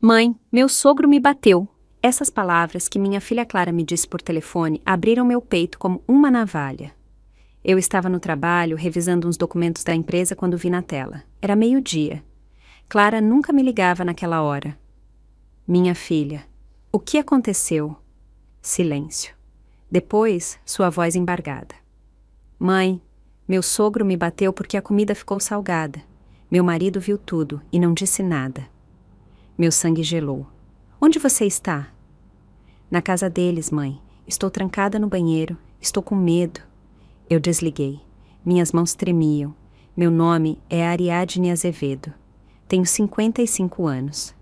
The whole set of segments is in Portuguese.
Mãe, meu sogro me bateu. Essas palavras que minha filha Clara me disse por telefone abriram meu peito como uma navalha. Eu estava no trabalho, revisando uns documentos da empresa quando vi na tela. Era meio-dia. Clara nunca me ligava naquela hora. Minha filha. O que aconteceu? Silêncio. Depois, sua voz embargada. Mãe, meu sogro me bateu porque a comida ficou salgada. Meu marido viu tudo e não disse nada. Meu sangue gelou. Onde você está? Na casa deles, mãe. Estou trancada no banheiro. Estou com medo. Eu desliguei. Minhas mãos tremiam. Meu nome é Ariadne Azevedo. Tenho 55 anos.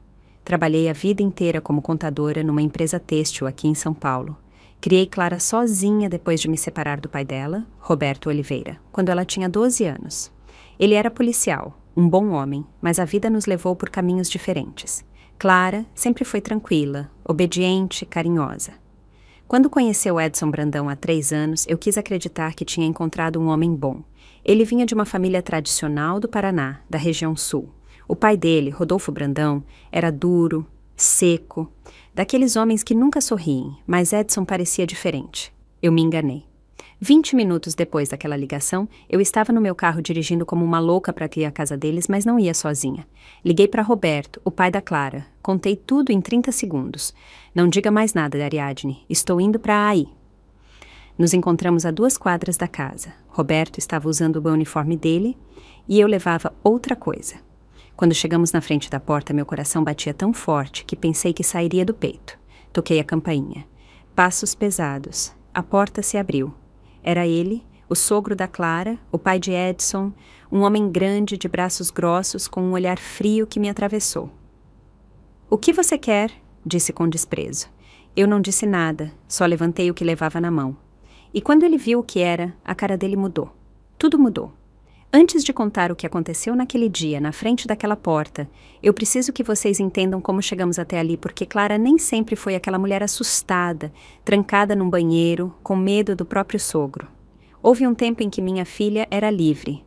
Trabalhei a vida inteira como contadora numa empresa têxtil aqui em São Paulo. Criei Clara sozinha depois de me separar do pai dela, Roberto Oliveira, quando ela tinha 12 anos. Ele era policial, um bom homem, mas a vida nos levou por caminhos diferentes. Clara sempre foi tranquila, obediente, carinhosa. Quando conheceu Edson Brandão há 3 anos, eu quis acreditar que tinha encontrado um homem bom. Ele vinha de uma família tradicional do Paraná, da região sul. O pai dele, Rodolfo Brandão, era duro, seco, daqueles homens que nunca sorriem, mas Edson parecia diferente. Eu me enganei. 20 minutos depois daquela ligação, eu estava no meu carro dirigindo como uma louca para ir à casa deles, mas não ia sozinha. Liguei para Roberto, o pai da Clara. Contei tudo em 30 segundos. Não diga mais nada, Ariadne. Estou indo para aí. Nos encontramos a 2 quadras da casa. Roberto estava usando o uniforme dele e eu levava outra coisa. Quando chegamos na frente da porta, meu coração batia tão forte que pensei que sairia do peito. Toquei a campainha. Passos pesados. A porta se abriu. Era ele, o sogro da Clara, o pai de Edson, um homem grande de braços grossos com um olhar frio que me atravessou. "O que você quer?" disse com desprezo. Eu não disse nada, só levantei o que levava na mão. E quando ele viu o que era, a cara dele mudou. Tudo mudou. Antes de contar o que aconteceu naquele dia, na frente daquela porta, eu preciso que vocês entendam como chegamos até ali, porque Clara nem sempre foi aquela mulher assustada, trancada num banheiro, com medo do próprio sogro. Houve um tempo em que minha filha era livre.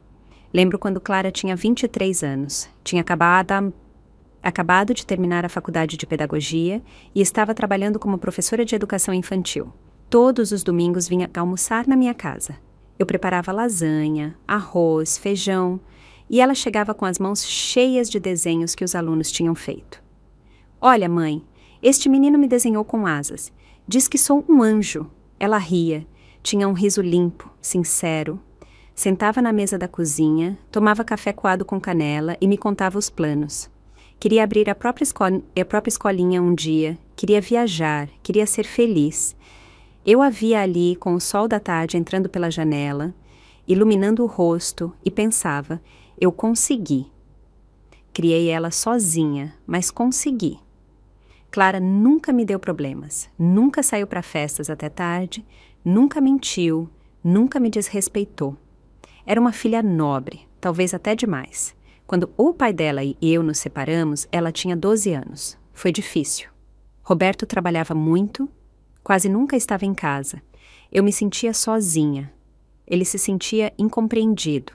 Lembro quando Clara tinha 23 anos. Tinha acabado de terminar a faculdade de pedagogia e estava trabalhando como professora de educação infantil. Todos os domingos vinha almoçar na minha casa. Eu preparava lasanha, arroz, feijão, e ela chegava com as mãos cheias de desenhos que os alunos tinham feito. "Olha, mãe, este menino me desenhou com asas. Diz que sou um anjo." Ela ria, tinha um riso limpo, sincero. Sentava na mesa da cozinha, tomava café coado com canela e me contava os planos. Queria abrir a própria escolinha um dia, queria viajar, queria ser feliz. Eu a via ali com o sol da tarde entrando pela janela, iluminando o rosto, e pensava, eu consegui. Criei ela sozinha, mas consegui. Clara nunca me deu problemas, nunca saiu para festas até tarde, nunca mentiu, nunca me desrespeitou. Era uma filha nobre, talvez até demais. Quando o pai dela e eu nos separamos, ela tinha 12 anos. Foi difícil. Roberto trabalhava muito, quase nunca estava em casa. Eu me sentia sozinha. Ele se sentia incompreendido.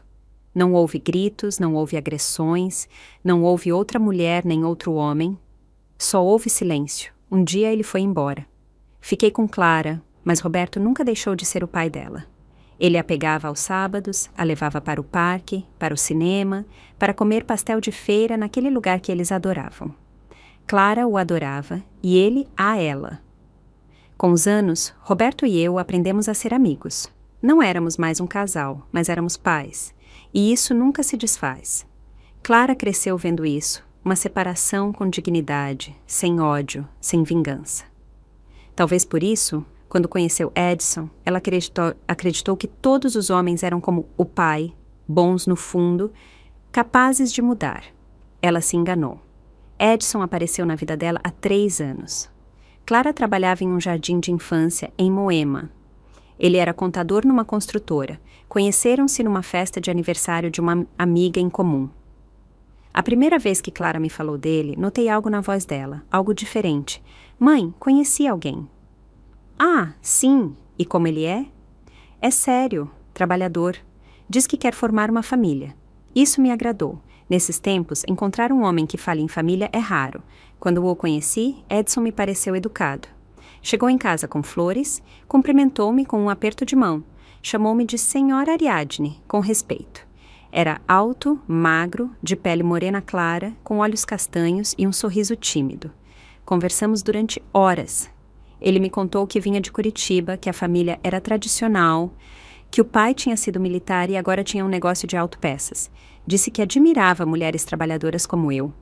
Não houve gritos, não houve agressões, não houve outra mulher nem outro homem. Só houve silêncio. Um dia ele foi embora. Fiquei com Clara, mas Roberto nunca deixou de ser o pai dela. Ele a pegava aos sábados, a levava para o parque, para o cinema, para comer pastel de feira naquele lugar que eles adoravam. Clara o adorava e ele a ela. Com os anos, Roberto e eu aprendemos a ser amigos. Não éramos mais um casal, mas éramos pais. E isso nunca se desfaz. Clara cresceu vendo isso, uma separação com dignidade, sem ódio, sem vingança. Talvez por isso, quando conheceu Edson, ela acreditou que todos os homens eram como o pai, bons no fundo, capazes de mudar. Ela se enganou. Edson apareceu na vida dela há 3 anos. Clara trabalhava em um jardim de infância em Moema. Ele era contador numa construtora. Conheceram-se numa festa de aniversário de uma amiga em comum. A primeira vez que Clara me falou dele, notei algo na voz dela, algo diferente. "Mãe, conheci alguém." "Ah, sim. E como ele é?" "É sério, trabalhador. Diz que quer formar uma família." Isso me agradou. Nesses tempos, encontrar um homem que fale em família é raro. Quando o conheci, Edson me pareceu educado. Chegou em casa com flores, cumprimentou-me com um aperto de mão, chamou-me de Senhora Ariadne, com respeito. Era alto, magro, de pele morena clara, com olhos castanhos e um sorriso tímido. Conversamos durante horas. Ele me contou que vinha de Curitiba, que a família era tradicional, que o pai tinha sido militar e agora tinha um negócio de autopeças. Disse que admirava mulheres trabalhadoras como eu,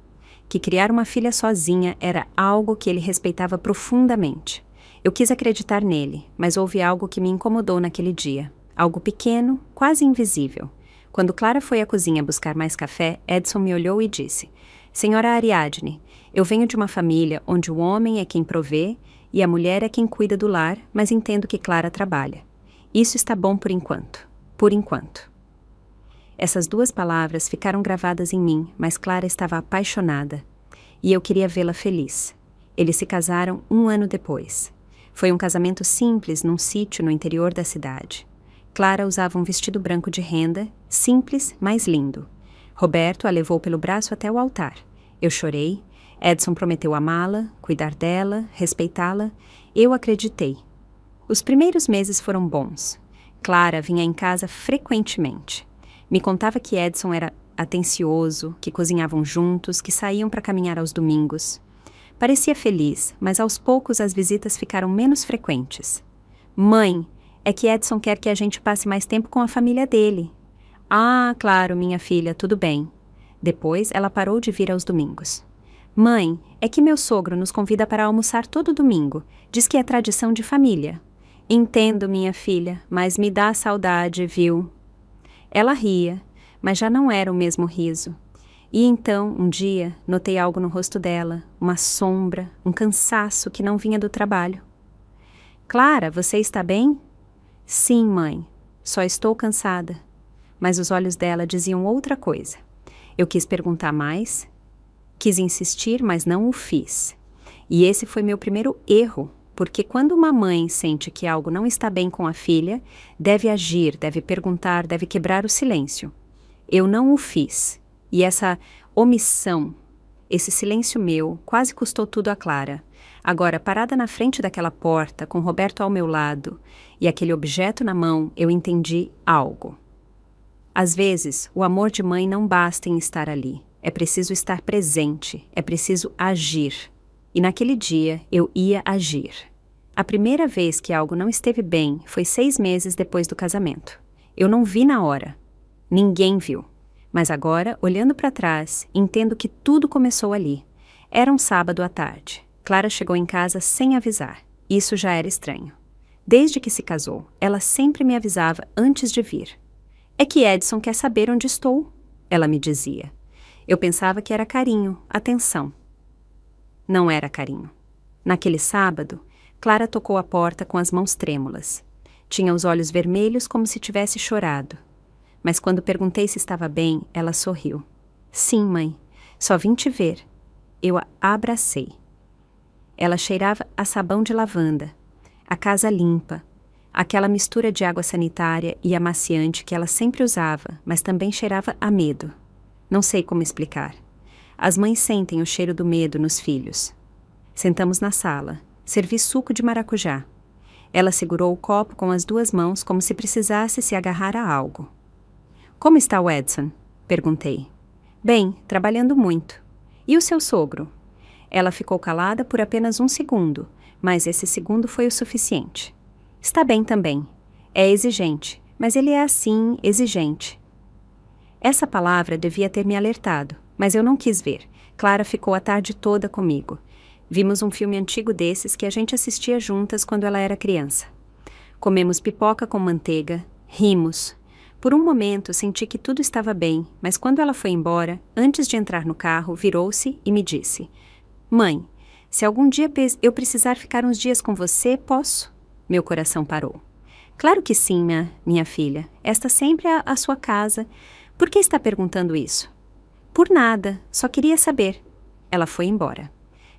que criar uma filha sozinha era algo que ele respeitava profundamente. Eu quis acreditar nele, mas houve algo que me incomodou naquele dia. Algo pequeno, quase invisível. Quando Clara foi à cozinha buscar mais café, Edson me olhou e disse: Senhora Ariadne, eu venho de uma família onde o homem é quem provê e a mulher é quem cuida do lar, mas entendo que Clara trabalha. Isso está bom por enquanto. Por enquanto. Essas duas palavras ficaram gravadas em mim, mas Clara estava apaixonada. E eu queria vê-la feliz. Eles se casaram 1 ano depois. Foi um casamento simples num sítio no interior da cidade. Clara usava um vestido branco de renda, simples, mas lindo. Roberto a levou pelo braço até o altar. Eu chorei. Edson prometeu amá-la, cuidar dela, respeitá-la. Eu acreditei. Os primeiros meses foram bons. Clara vinha em casa frequentemente. Me contava que Edson era atencioso, que cozinhavam juntos, que saíam para caminhar aos domingos. Parecia feliz, mas aos poucos as visitas ficaram menos frequentes. Mãe, é que Edson quer que a gente passe mais tempo com a família dele. Ah, claro, minha filha, tudo bem. Depois ela parou de vir aos domingos. Mãe, é que meu sogro nos convida para almoçar todo domingo. Diz que é tradição de família. Entendo, minha filha, mas me dá saudade, viu? Ela ria, mas já não era o mesmo riso. E então, um dia, notei algo no rosto dela, uma sombra, um cansaço que não vinha do trabalho. Clara, você está bem? Sim, mãe, só estou cansada. Mas os olhos dela diziam outra coisa. Eu quis perguntar mais, quis insistir, mas não o fiz. E esse foi meu primeiro erro, porque quando uma mãe sente que algo não está bem com a filha, deve agir, deve perguntar, deve quebrar o silêncio. Eu não o fiz. E essa omissão, esse silêncio meu, quase custou tudo a Clara. Agora, parada na frente daquela porta, com Roberto ao meu lado e aquele objeto na mão, eu entendi algo. Às vezes, o amor de mãe não basta em estar ali. É preciso estar presente, é preciso agir. E naquele dia, eu ia agir. A primeira vez que algo não esteve bem foi 6 meses depois do casamento. Eu não vi na hora. Ninguém viu. Mas agora, olhando para trás, entendo que tudo começou ali. Era um sábado à tarde. Clara chegou em casa sem avisar. Isso já era estranho. Desde que se casou, ela sempre me avisava antes de vir. É que Edson quer saber onde estou, ela me dizia. Eu pensava que era carinho, atenção. Não era carinho. Naquele sábado, Clara tocou a porta com as mãos trêmulas. Tinha os olhos vermelhos como se tivesse chorado. Mas quando perguntei se estava bem, ela sorriu. Sim, mãe, só vim te ver. Eu a abracei. Ela cheirava a sabão de lavanda, a casa limpa, aquela mistura de água sanitária e amaciante que ela sempre usava, mas também cheirava a medo. Não sei como explicar. As mães sentem o cheiro do medo nos filhos. Sentamos na sala. Servi suco de maracujá. Ela segurou o copo com as 2 mãos como se precisasse se agarrar a algo. Como está o Edson? Perguntei. Bem, trabalhando muito. E o seu sogro? Ela ficou calada por apenas 1 segundo, mas esse segundo foi o suficiente. Está bem também. É exigente, mas ele é assim, exigente. Essa palavra devia ter me alertado, mas eu não quis ver. Clara ficou a tarde toda comigo. Vimos um filme antigo desses que a gente assistia juntas quando ela era criança. Comemos pipoca com manteiga, rimos. Por um momento senti que tudo estava bem, mas quando ela foi embora, antes de entrar no carro, virou-se e me disse: Mãe, se algum dia eu precisar ficar uns dias com você, posso? Meu coração parou. Claro que sim, minha filha. Esta sempre é a sua casa. Por que está perguntando isso? Por nada, só queria saber. Ela foi embora.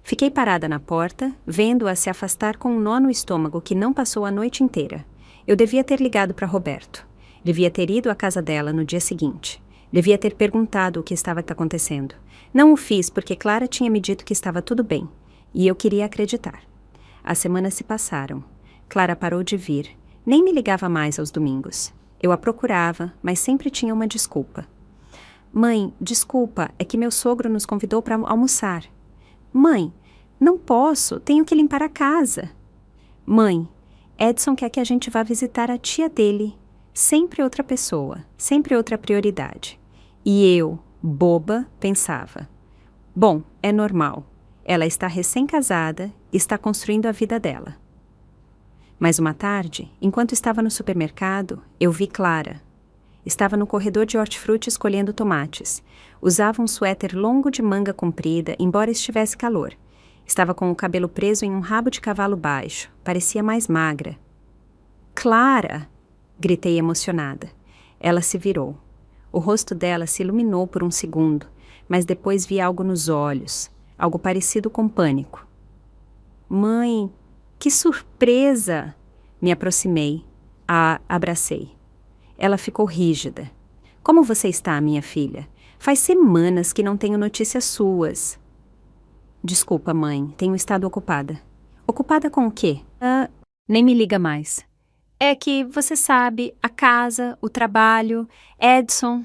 Fiquei parada na porta, vendo-a se afastar com um nó no estômago que não passou a noite inteira. Eu devia ter ligado para Roberto. Devia ter ido à casa dela no dia seguinte. Devia ter perguntado o que estava acontecendo. Não o fiz porque Clara tinha me dito que estava tudo bem, e eu queria acreditar. As semanas se passaram. Clara parou de vir. Nem me ligava mais aos domingos. Eu a procurava, mas sempre tinha uma desculpa. Mãe, desculpa, é que meu sogro nos convidou para almoçar. Mãe, não posso, tenho que limpar a casa. Mãe, Edson quer que a gente vá visitar a tia dele. Sempre outra pessoa, sempre outra prioridade. E eu, boba, pensava: bom, é normal. Ela está recém-casada e está construindo a vida dela. Mas uma tarde, enquanto estava no supermercado, eu vi Clara. Estava no corredor de hortifruti escolhendo tomates. Usava um suéter longo de manga comprida, embora estivesse calor. Estava com o cabelo preso em um rabo de cavalo baixo. Parecia mais magra. Clara! Gritei emocionada. Ela se virou. O rosto dela se iluminou por um segundo, mas depois vi algo nos olhos, algo parecido com pânico. Mãe, que surpresa! Me aproximei, a abracei. Ela ficou rígida. Como você está, minha filha? Faz semanas que não tenho notícias suas. Desculpa, mãe, tenho estado ocupada. Ocupada com o quê? Nem me liga mais. É que, você sabe, a casa, o trabalho, Edson...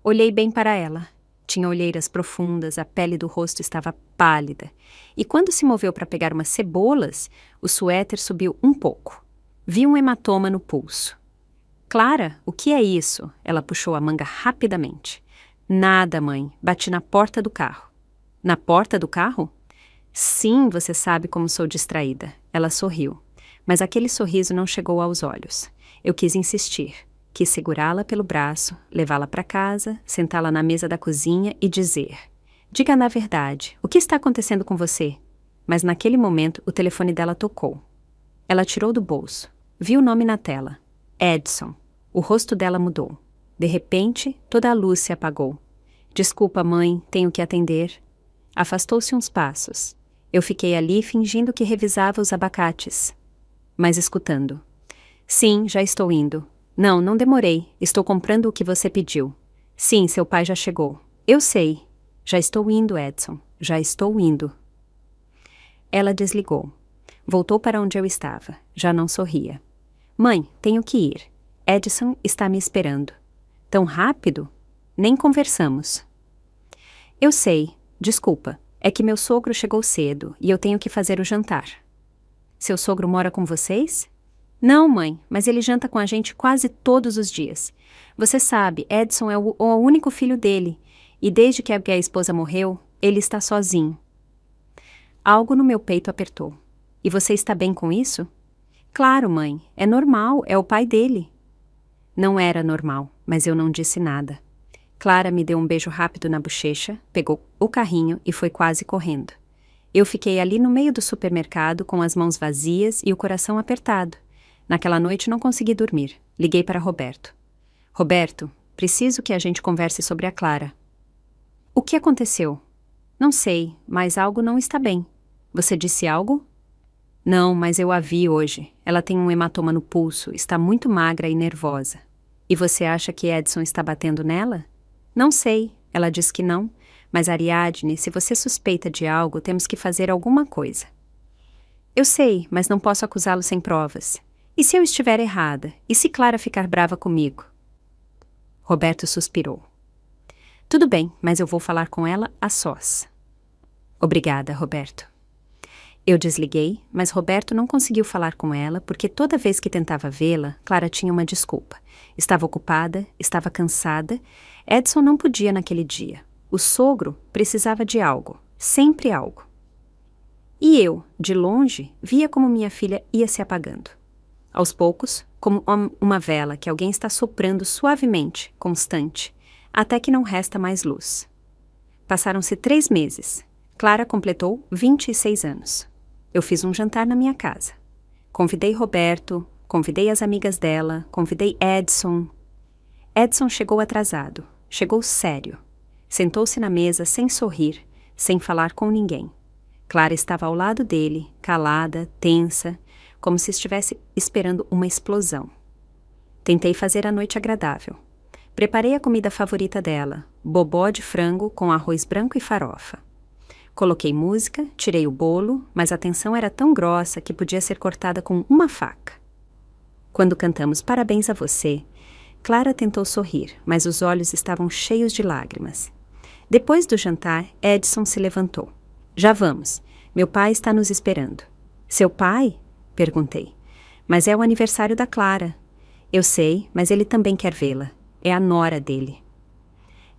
Olhei bem para ela. Tinha olheiras profundas, a pele do rosto estava pálida. E quando se moveu para pegar umas cebolas, o suéter subiu um pouco. Vi um hematoma no pulso. Clara, o que é isso? Ela puxou a manga rapidamente. Nada, mãe. Bati na porta do carro. Na porta do carro? Sim, você sabe como sou distraída. Ela sorriu. Mas aquele sorriso não chegou aos olhos. Eu quis insistir. Quis segurá-la pelo braço, levá-la para casa, sentá-la na mesa da cozinha e dizer: diga na verdade, o que está acontecendo com você? Mas naquele momento o telefone dela tocou. Ela tirou do bolso. Viu o nome na tela. Edson. O rosto dela mudou. De repente, toda a luz se apagou. Desculpa, mãe, tenho que atender. Afastou-se uns passos. Eu fiquei ali fingindo que revisava os abacates, mas escutando. Sim, já estou indo. Não, não demorei. Estou comprando o que você pediu. Sim, seu pai já chegou. Eu sei. Já estou indo, Edson. Já estou indo. Ela desligou. Voltou para onde eu estava. Já não sorria. Mãe, tenho que ir. Edson está me esperando. Tão rápido? Nem conversamos. Eu sei. Desculpa. É que meu sogro chegou cedo e eu tenho que fazer o jantar. Seu sogro mora com vocês? Não, mãe, mas ele janta com a gente quase todos os dias. Você sabe, Edson é o único filho dele, e desde que a esposa morreu, ele está sozinho. Algo no meu peito apertou. E você está bem com isso? Claro, mãe, é normal, é o pai dele. Não era normal, mas eu não disse nada. Clara me deu um beijo rápido na bochecha, pegou o carrinho e foi quase correndo. Eu fiquei ali no meio do supermercado com as mãos vazias e o coração apertado. Naquela noite não consegui dormir. Liguei para Roberto. Roberto, preciso que a gente converse sobre a Clara. O que aconteceu? Não sei, mas algo não está bem. Você disse algo? Não, mas eu a vi hoje. Ela tem um hematoma no pulso, está muito magra e nervosa. E você acha que Edson está batendo nela? Não sei. Ela diz que não. Mas Ariadne, se você suspeita de algo, temos que fazer alguma coisa. Eu sei, mas não posso acusá-lo sem provas. E se eu estiver errada? E se Clara ficar brava comigo? Roberto suspirou. Tudo bem, mas eu vou falar com ela a sós. Obrigada, Roberto. Eu desliguei, mas Roberto não conseguiu falar com ela porque toda vez que tentava vê-la, Clara tinha uma desculpa. Estava ocupada, estava cansada. Edson não podia naquele dia. O sogro precisava de algo, sempre algo. E eu, de longe, via como minha filha ia se apagando. Aos poucos, como uma vela que alguém está soprando suavemente, constante, até que não resta mais luz. Passaram-se 3 meses. Clara completou 26 anos. Eu fiz um jantar na minha casa. Convidei Roberto, convidei as amigas dela, convidei Edson. Edson chegou atrasado, chegou sério. Sentou-se na mesa sem sorrir, sem falar com ninguém. Clara estava ao lado dele, calada, tensa, como se estivesse esperando uma explosão. Tentei fazer a noite agradável. Preparei a comida favorita dela, bobó de frango com arroz branco e farofa. Coloquei música, tirei o bolo, mas a tensão era tão grossa que podia ser cortada com uma faca. Quando cantamos Parabéns a Você, Clara tentou sorrir, mas os olhos estavam cheios de lágrimas. Depois do jantar, Edson se levantou. Já vamos. Meu pai está nos esperando. Seu pai? Perguntei. Mas é o aniversário da Clara. Eu sei, mas ele também quer vê-la. É a nora dele.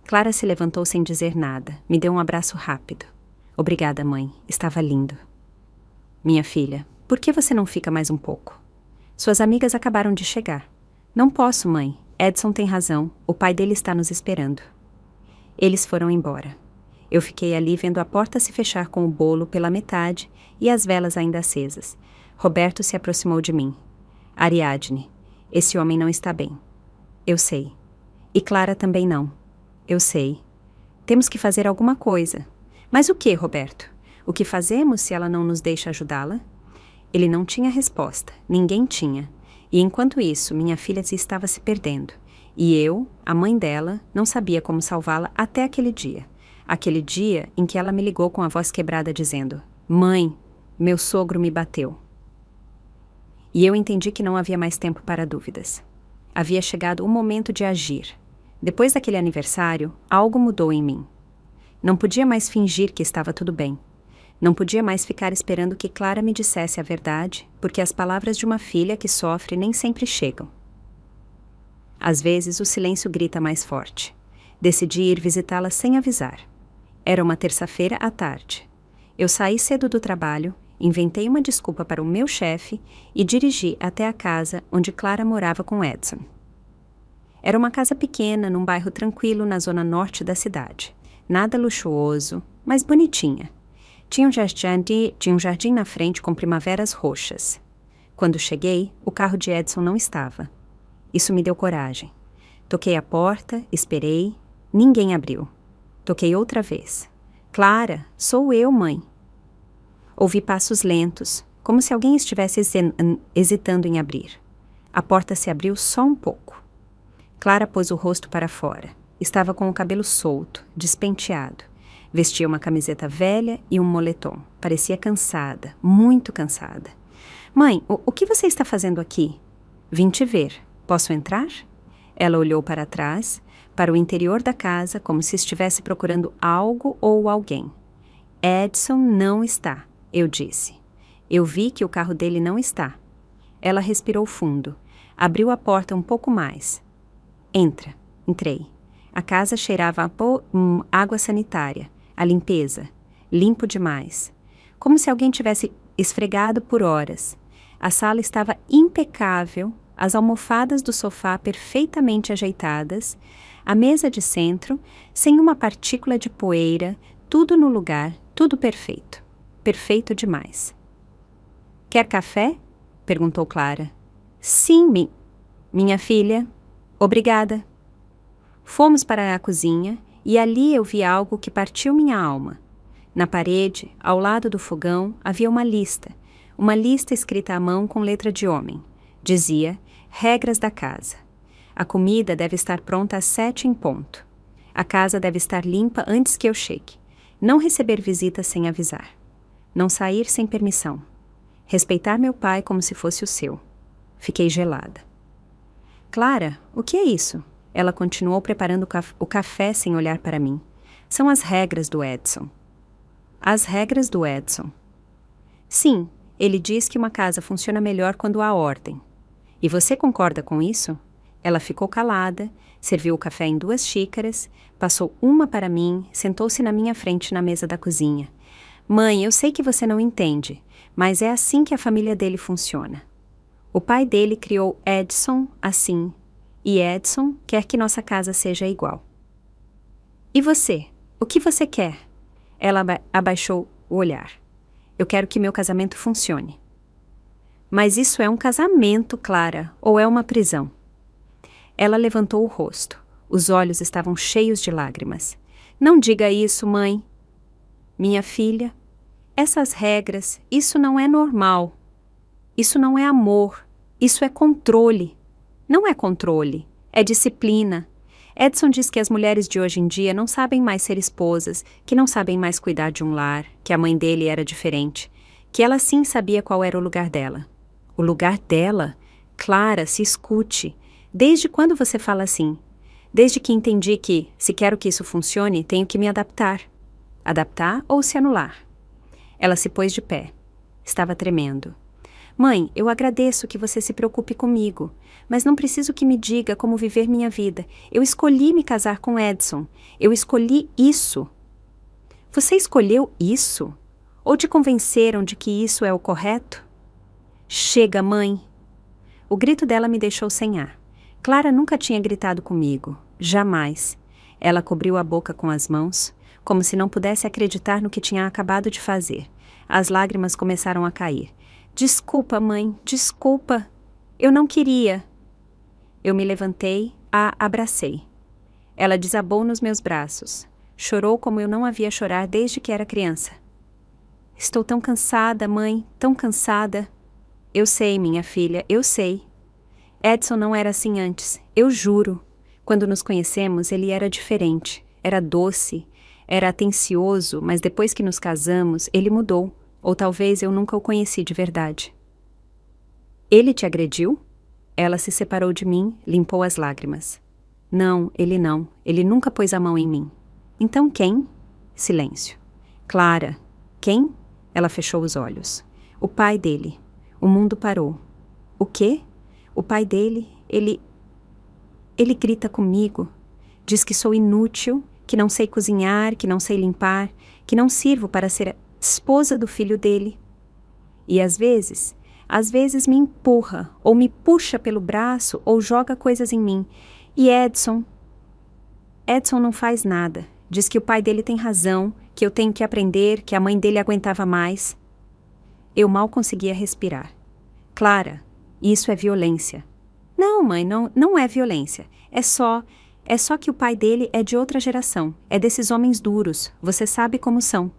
Clara se levantou sem dizer nada. Me deu um abraço rápido. Obrigada, mãe. Estava lindo. Minha filha, por que você não fica mais um pouco? Suas amigas acabaram de chegar. Não posso, mãe. Edson tem razão. O pai dele está nos esperando. Eles foram embora. Eu fiquei ali vendo a porta se fechar com o bolo pela metade e as velas ainda acesas. Roberto se aproximou de mim. Ariadne, esse homem não está bem. Eu sei. E Clara também não. Eu sei. Temos que fazer alguma coisa. Mas o que, Roberto? O que fazemos se ela não nos deixa ajudá-la? Ele não tinha resposta. Ninguém tinha. E enquanto isso, minha filha estava se perdendo. E eu, a mãe dela, não sabia como salvá-la até aquele dia. Aquele dia em que ela me ligou com a voz quebrada dizendo: Mãe, meu sogro me bateu. E eu entendi que não havia mais tempo para dúvidas. Havia chegado o momento de agir. Depois daquele aniversário, algo mudou em mim. Não podia mais fingir que estava tudo bem. Não podia mais ficar esperando que Clara me dissesse a verdade, porque as palavras de uma filha que sofre nem sempre chegam. Às vezes o silêncio grita mais forte. Decidi ir visitá-la sem avisar. Era uma terça-feira à tarde. Eu saí cedo do trabalho, inventei uma desculpa para o meu chefe e dirigi até a casa onde Clara morava com Edson. Era uma casa pequena, num bairro tranquilo na zona norte da cidade. Nada luxuoso, mas bonitinha. Tinha um jardim na frente com primaveras roxas. Quando cheguei, o carro de Edson não estava. Isso me deu coragem. Toquei a porta, esperei. Ninguém abriu. Toquei outra vez. Clara, sou eu, mãe. Ouvi passos lentos, como se alguém estivesse hesitando em abrir. A porta se abriu só um pouco. Clara pôs o rosto para fora. Estava com o cabelo solto, despenteado. Vestia uma camiseta velha e um moletom. Parecia cansada, muito cansada. Mãe, o que você está fazendo aqui? Vim te ver. Posso entrar? Ela olhou para trás, para o interior da casa, como se estivesse procurando algo ou alguém. Edson não está, eu disse. Eu vi que o carro dele não está. Ela respirou fundo. Abriu a porta um pouco mais. Entra. Entrei. A casa cheirava a água sanitária, a limpeza. Limpo demais. Como se alguém tivesse esfregado por horas. A sala estava impecável, as almofadas do sofá perfeitamente ajeitadas, a mesa de centro, sem uma partícula de poeira, tudo no lugar, tudo perfeito. Perfeito demais. Quer café? Perguntou Clara. Sim, minha filha. Obrigada. Fomos para a cozinha e ali eu vi algo que partiu minha alma. Na parede, ao lado do fogão, havia uma lista escrita à mão com letra de homem. Dizia: regras da casa. A comida deve estar pronta às 7 em ponto. A casa deve estar limpa antes que eu chegue. Não receber visitas sem avisar. Não sair sem permissão. Respeitar meu pai como se fosse o seu. Fiquei gelada. Clara, o que é isso? Ela continuou preparando o café sem olhar para mim. São as regras do Edson. As regras do Edson. Sim, ele diz que uma casa funciona melhor quando há ordem. E você concorda com isso? Ela ficou calada, serviu o café em 2 xícaras, passou uma para mim, sentou-se na minha frente na mesa da cozinha. Mãe, eu sei que você não entende, mas é assim que a família dele funciona. O pai dele criou Edson assim, e Edson quer que nossa casa seja igual. E você? O que você quer? Ela abaixou o olhar. Eu quero que meu casamento funcione. Mas isso é um casamento, Clara, ou é uma prisão? Ela levantou o rosto. Os olhos estavam cheios de lágrimas. Não diga isso, mãe. Minha filha, essas regras, isso não é normal. Isso não é amor. Isso é controle. Não é controle, é disciplina. Edson diz que as mulheres de hoje em dia não sabem mais ser esposas, que não sabem mais cuidar de um lar, que a mãe dele era diferente, que ela sim sabia qual era o lugar dela. O lugar dela? Clara, se escute. Desde quando você fala assim? Desde que entendi que, se quero que isso funcione, tenho que me adaptar. Adaptar ou se anular? Ela se pôs de pé. Estava tremendo. Mãe, eu agradeço que você se preocupe comigo, mas não preciso que me diga como viver minha vida. Eu escolhi me casar com Edson. Eu escolhi isso. Você escolheu isso? Ou te convenceram de que isso é o correto? Chega, mãe! O grito dela me deixou sem ar. Clara nunca tinha gritado comigo. Jamais. Ela cobriu a boca com as mãos, como se não pudesse acreditar no que tinha acabado de fazer. As lágrimas começaram a cair. Desculpa, mãe, desculpa. Eu não queria. Eu me levantei, a abracei. Ela desabou nos meus braços. Chorou como eu não a via chorar desde que era criança. Estou tão cansada, mãe, tão cansada. Eu sei, minha filha, eu sei. Edson não era assim antes, eu juro. Quando nos conhecemos, ele era diferente. Era doce, era atencioso, mas depois que nos casamos, ele mudou. Ou talvez eu nunca o conheci de verdade. Ele te agrediu? Ela se separou de mim, limpou as lágrimas. Não. Ele nunca pôs a mão em mim. Então quem? Silêncio. Clara. Quem? Ela fechou os olhos. O pai dele. O mundo parou. O quê? O pai dele, ele grita comigo. Diz que sou inútil, que não sei cozinhar, que não sei limpar, que não sirvo para ser esposa do filho dele. E às vezes me empurra, ou me puxa pelo braço, ou joga coisas em mim. E Edson não faz nada. Diz que o pai dele tem razão, que eu tenho que aprender, que a mãe dele aguentava mais. Eu mal conseguia respirar. Clara, isso é violência. Não, mãe, não é violência. É só que o pai dele é de outra geração. É desses homens duros. Você sabe como são.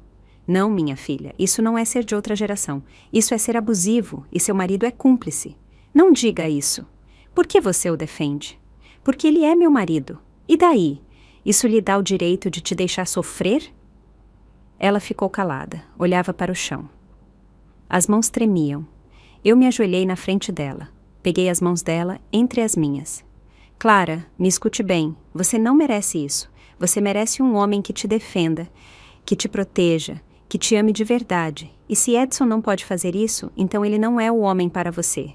Não, minha filha, isso não é ser de outra geração. Isso é ser abusivo e seu marido é cúmplice. Não diga isso. Por que você o defende? Porque ele é meu marido. E daí? Isso lhe dá o direito de te deixar sofrer? Ela ficou calada, olhava para o chão. As mãos tremiam. Eu me ajoelhei na frente dela. Peguei as mãos dela entre as minhas. Clara, me escute bem. Você não merece isso. Você merece um homem que te defenda, que te proteja, que te ame de verdade. E se Edson não pode fazer isso, então ele não é o homem para você.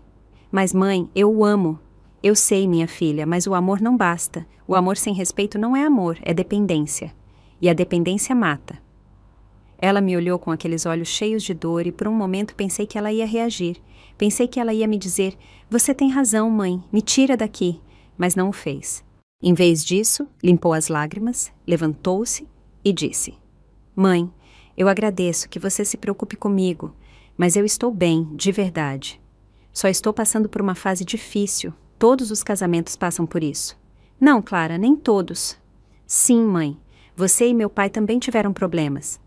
Mas mãe, eu o amo. Eu sei, minha filha, mas o amor não basta. O amor sem respeito não é amor, é dependência. E a dependência mata. Ela me olhou com aqueles olhos cheios de dor e por um momento pensei que ela ia reagir. Pensei que ela ia me dizer, você tem razão, mãe, me tira daqui. Mas não o fez. Em vez disso, limpou as lágrimas, levantou-se e disse, mãe, eu agradeço que você se preocupe comigo, mas eu estou bem, de verdade. Só estou passando por uma fase difícil. Todos os casamentos passam por isso. Não, Clara, nem todos. Sim, mãe. Você e meu pai também tiveram problemas.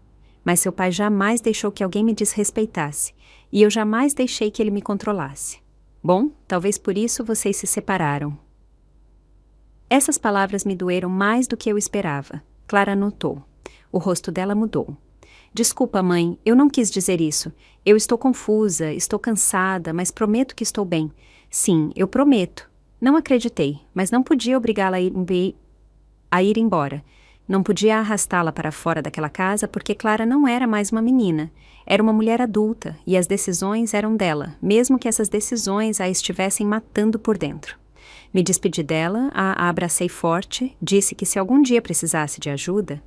Mas seu pai jamais deixou que alguém me desrespeitasse, e eu jamais deixei que ele me controlasse. Bom, talvez por isso vocês se separaram. Essas palavras me doeram mais do que eu esperava. Clara notou. O rosto dela mudou. Desculpa, mãe, eu não quis dizer isso. Eu estou confusa, estou cansada, mas prometo que estou bem. Sim, eu prometo. Não acreditei, mas não podia obrigá-la a ir embora. Não podia arrastá-la para fora daquela casa porque Clara não era mais uma menina. Era uma mulher adulta e as decisões eram dela, mesmo que essas decisões a estivessem matando por dentro. Me despedi dela, a abracei forte, disse que se algum dia precisasse de ajuda,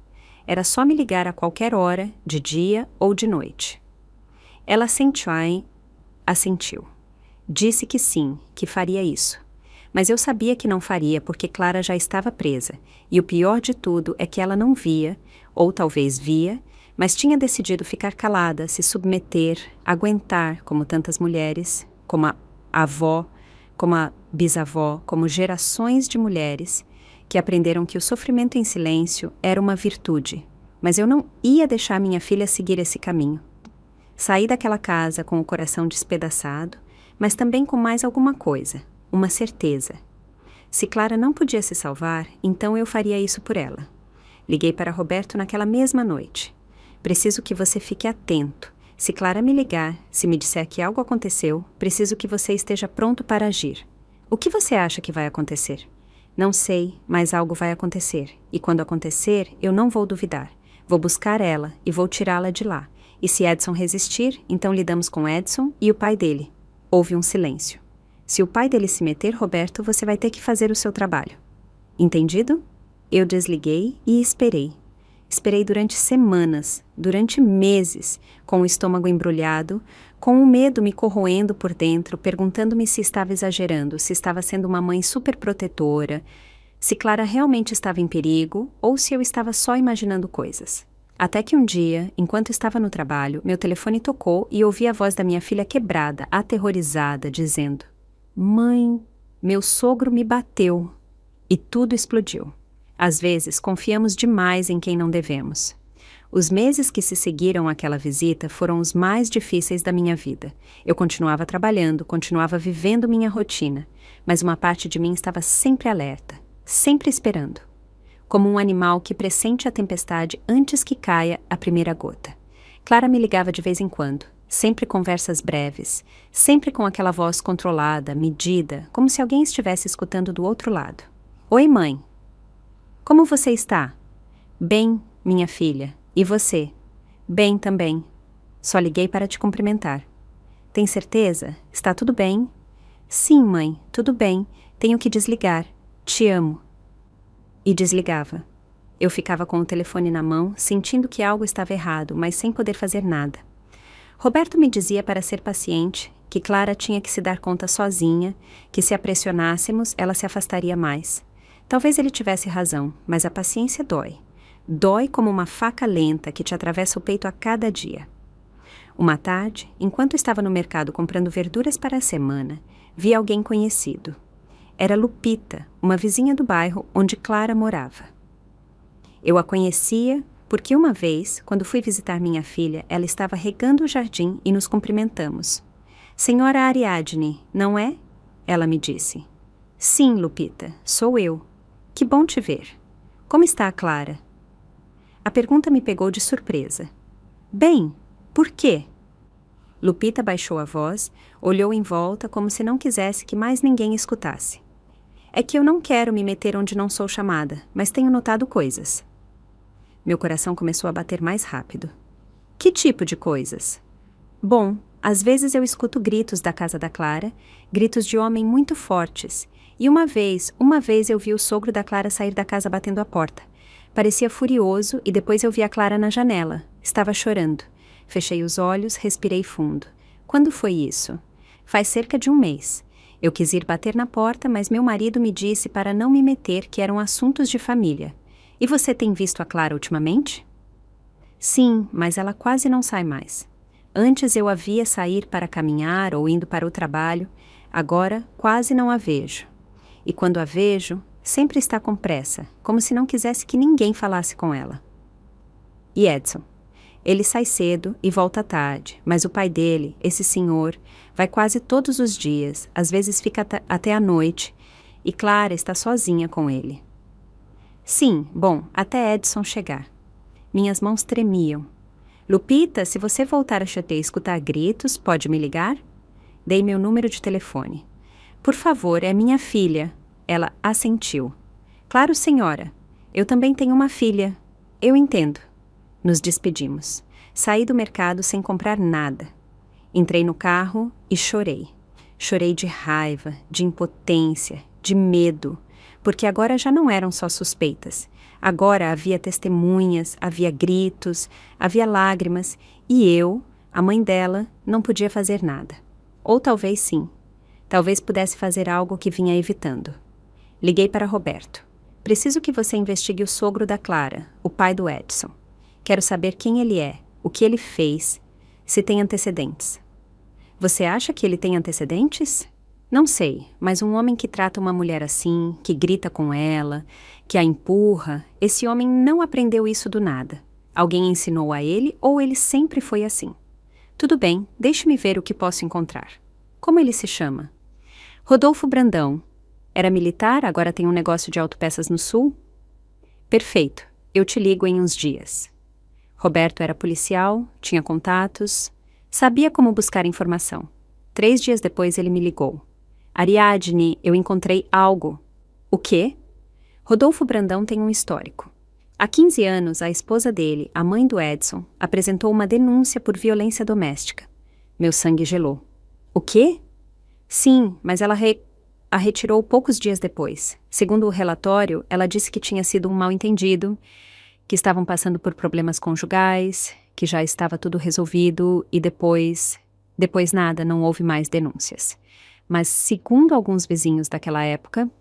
era só me ligar a qualquer hora, de dia ou de noite. Ela assentiu. Disse que sim, que faria isso. Mas eu sabia que não faria porque Clara já estava presa, e o pior de tudo é que ela não via, ou talvez via, mas tinha decidido ficar calada, se submeter, aguentar, como tantas mulheres, como a avó, como a bisavó, como gerações de mulheres que aprenderam que o sofrimento em silêncio era uma virtude. Mas eu não ia deixar minha filha seguir esse caminho. Saí daquela casa com o coração despedaçado, mas também com mais alguma coisa, uma certeza. Se Clara não podia se salvar, então eu faria isso por ela. Liguei para Roberto naquela mesma noite. Preciso que você fique atento. Se Clara me ligar, se me disser que algo aconteceu, preciso que você esteja pronto para agir. O que você acha que vai acontecer? Não sei, mas algo vai acontecer. E quando acontecer, eu não vou duvidar. Vou buscar ela e vou tirá-la de lá. E se Edson resistir, então lidamos com Edson e o pai dele. Houve um silêncio. Se o pai dele se meter, Roberto, você vai ter que fazer o seu trabalho. Entendido? Eu desliguei e esperei. Esperei durante semanas, durante meses, com o estômago embrulhado, com o medo me corroendo por dentro, perguntando-me se estava exagerando, se estava sendo uma mãe superprotetora, se Clara realmente estava em perigo ou se eu estava só imaginando coisas. Até que um dia, enquanto estava no trabalho, meu telefone tocou e ouvi a voz da minha filha quebrada, aterrorizada, dizendo: "Mãe, meu sogro me bateu." E tudo explodiu. Às vezes, confiamos demais em quem não devemos. Os meses que se seguiram àquela visita foram os mais difíceis da minha vida. Eu continuava trabalhando, continuava vivendo minha rotina, mas uma parte de mim estava sempre alerta, sempre esperando, como um animal que pressente a tempestade antes que caia a primeira gota. Clara me ligava de vez em quando, sempre conversas breves, sempre com aquela voz controlada, medida, como se alguém estivesse escutando do outro lado. "Oi, mãe. Como você está?" "Bem, minha filha. E você?" "Bem também. Só liguei para te cumprimentar." "Tem certeza? Está tudo bem?" "Sim, mãe, tudo bem. Tenho que desligar. Te amo." E desligava. Eu ficava com o telefone na mão, sentindo que algo estava errado, mas sem poder fazer nada. Roberto me dizia para ser paciente, que Clara tinha que se dar conta sozinha, que se a pressionássemos, ela se afastaria mais. Talvez ele tivesse razão, mas a paciência dói. Dói como uma faca lenta que te atravessa o peito a cada dia. Uma tarde, enquanto estava no mercado comprando verduras para a semana, vi alguém conhecido. Era Lupita, uma vizinha do bairro onde Clara morava. Eu a conhecia porque uma vez, quando fui visitar minha filha, ela estava regando o jardim e nos cumprimentamos. "Senhora Ariadne, não é?" Ela me disse. "Sim, Lupita, sou eu. Que bom te ver. Como está a Clara?" A pergunta me pegou de surpresa. "Bem, por quê?" Lupita baixou a voz, olhou em volta como se não quisesse que mais ninguém escutasse. "É que eu não quero me meter onde não sou chamada, mas tenho notado coisas." Meu coração começou a bater mais rápido. "Que tipo de coisas?" "Bom, às vezes eu escuto gritos da casa da Clara, gritos de homem muito fortes, e uma vez eu vi o sogro da Clara sair da casa batendo a porta. Parecia furioso e depois eu vi a Clara na janela. Estava chorando. Fechei os olhos, respirei fundo. Quando foi isso? Faz cerca de um mês. Eu quis ir bater na porta, mas meu marido me disse para não me meter, que eram assuntos de família. E você tem visto a Clara ultimamente?" "Sim, mas ela quase não sai mais. Antes eu a via sair para caminhar ou indo para o trabalho. Agora quase não a vejo. E quando a vejo, sempre está com pressa, como se não quisesse que ninguém falasse com ela." "E Edson?" "Ele sai cedo e volta tarde, mas o pai dele, esse senhor, vai quase todos os dias, às vezes fica até a noite, e Clara está sozinha com ele." "Sim, bom, até Edson chegar." Minhas mãos tremiam. "Lupita, se você voltar a chover e escutar gritos, pode me ligar?" Dei meu número de telefone. "Por favor, é minha filha." Ela assentiu. "Claro, senhora. Eu também tenho uma filha." "Eu entendo." Nos despedimos. Saí do mercado sem comprar nada. Entrei no carro e chorei. Chorei de raiva, de impotência, de medo, porque agora já não eram só suspeitas. Agora havia testemunhas, havia gritos, havia lágrimas, e eu, a mãe dela, não podia fazer nada. Ou talvez sim. Talvez pudesse fazer algo que vinha evitando. Liguei para Roberto. "Preciso que você investigue o sogro da Clara, o pai do Edson. Quero saber quem ele é, o que ele fez, se tem antecedentes." "Você acha que ele tem antecedentes?" "Não sei, mas um homem que trata uma mulher assim, que grita com ela, que a empurra, esse homem não aprendeu isso do nada. Alguém ensinou a ele ou ele sempre foi assim." "Tudo bem, deixe-me ver o que posso encontrar." "Como ele se chama?" "Rodolfo Brandão." Era militar, agora tem um negócio de autopeças no sul? Perfeito, eu te ligo em uns dias. Roberto era policial, tinha contatos, sabia como buscar informação. 3 dias depois ele me ligou. Ariadne, eu encontrei algo. O quê? Rodolfo Brandão tem um histórico. Há 15 anos, a esposa dele, a mãe do Edson, apresentou uma denúncia por violência doméstica. Meu sangue gelou. O quê? Sim, mas ela a retirou poucos dias depois. Segundo o relatório, ela disse que tinha sido um mal-entendido, que estavam passando por problemas conjugais, que já estava tudo resolvido e depois nada, não houve mais denúncias. Mas, segundo alguns vizinhos daquela época,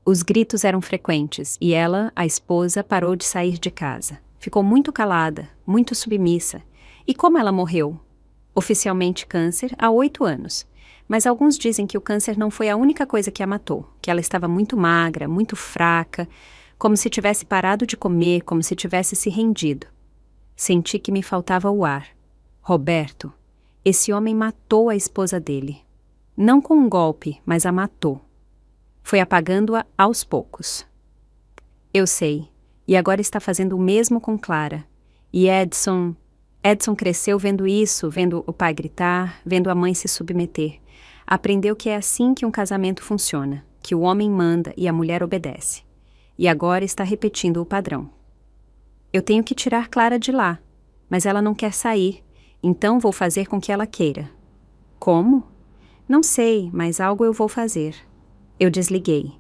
os gritos eram frequentes e ela, a esposa, parou de sair de casa. Ficou muito calada, muito submissa. E como ela morreu? Oficialmente câncer há 8 anos. Mas alguns dizem que o câncer não foi a única coisa que a matou, que ela estava muito magra, muito fraca, como se tivesse parado de comer, como se tivesse se rendido. Senti que me faltava o ar. Roberto, esse homem matou a esposa dele. Não com um golpe, mas a matou. Foi apagando-a aos poucos. Eu sei, e agora está fazendo o mesmo com Clara. E Edson cresceu vendo isso, vendo o pai gritar, vendo a mãe se submeter. Aprendeu que é assim que um casamento funciona, que o homem manda e a mulher obedece. E agora está repetindo o padrão. Eu tenho que tirar Clara de lá, mas ela não quer sair, então vou fazer com que ela queira. Como? Não sei, mas algo eu vou fazer. Eu desliguei.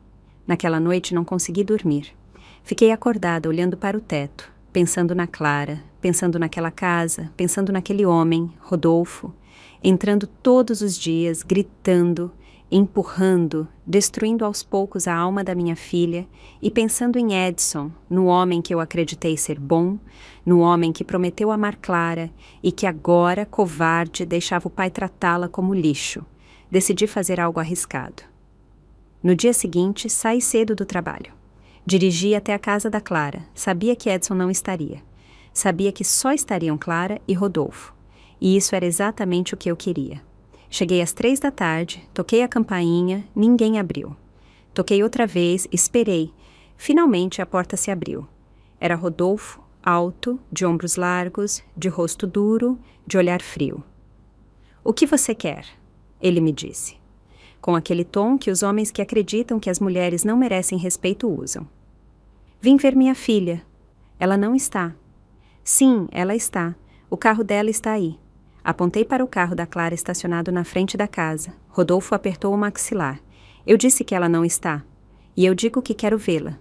Naquela noite não consegui dormir. Fiquei acordada olhando para o teto, pensando na Clara, pensando naquela casa, pensando naquele homem, Rodolfo, entrando todos os dias, gritando, empurrando, destruindo aos poucos a alma da minha filha e pensando em Edson, no homem que eu acreditei ser bom, no homem que prometeu amar Clara e que agora, covarde, deixava o pai tratá-la como lixo. Decidi fazer algo arriscado. No dia seguinte, saí cedo do trabalho. Dirigi até a casa da Clara. Sabia que Edson não estaria. Sabia que só estariam Clara e Rodolfo. E isso era exatamente o que eu queria. Cheguei às 3 da tarde, toquei a campainha, ninguém abriu. Toquei outra vez, esperei. Finalmente a porta se abriu. Era Rodolfo, alto, de ombros largos, de rosto duro, de olhar frio. "O que você quer?" ele me disse, com aquele tom que os homens que acreditam que as mulheres não merecem respeito usam. "Vim ver minha filha. Ela não está." "Sim, ela está. O carro dela está aí." Apontei para o carro da Clara estacionado na frente da casa. Rodolfo apertou o maxilar. "Eu disse que ela não está. E eu digo que quero vê-la."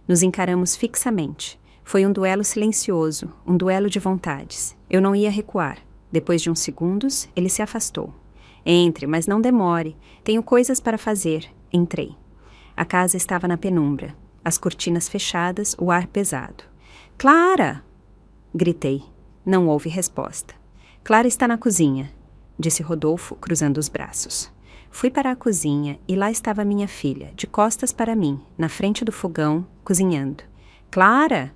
Nos encaramos fixamente. Foi um duelo silencioso, um duelo de vontades. Eu não ia recuar. Depois de uns segundos, ele se afastou. "Entre, mas não demore. Tenho coisas para fazer." Entrei. A casa estava na penumbra. As cortinas fechadas, o ar pesado. "Clara!" gritei. Não houve resposta. "Clara está na cozinha", disse Rodolfo, cruzando os braços. Fui para a cozinha e lá estava minha filha, de costas para mim, na frente do fogão, cozinhando. "Clara!"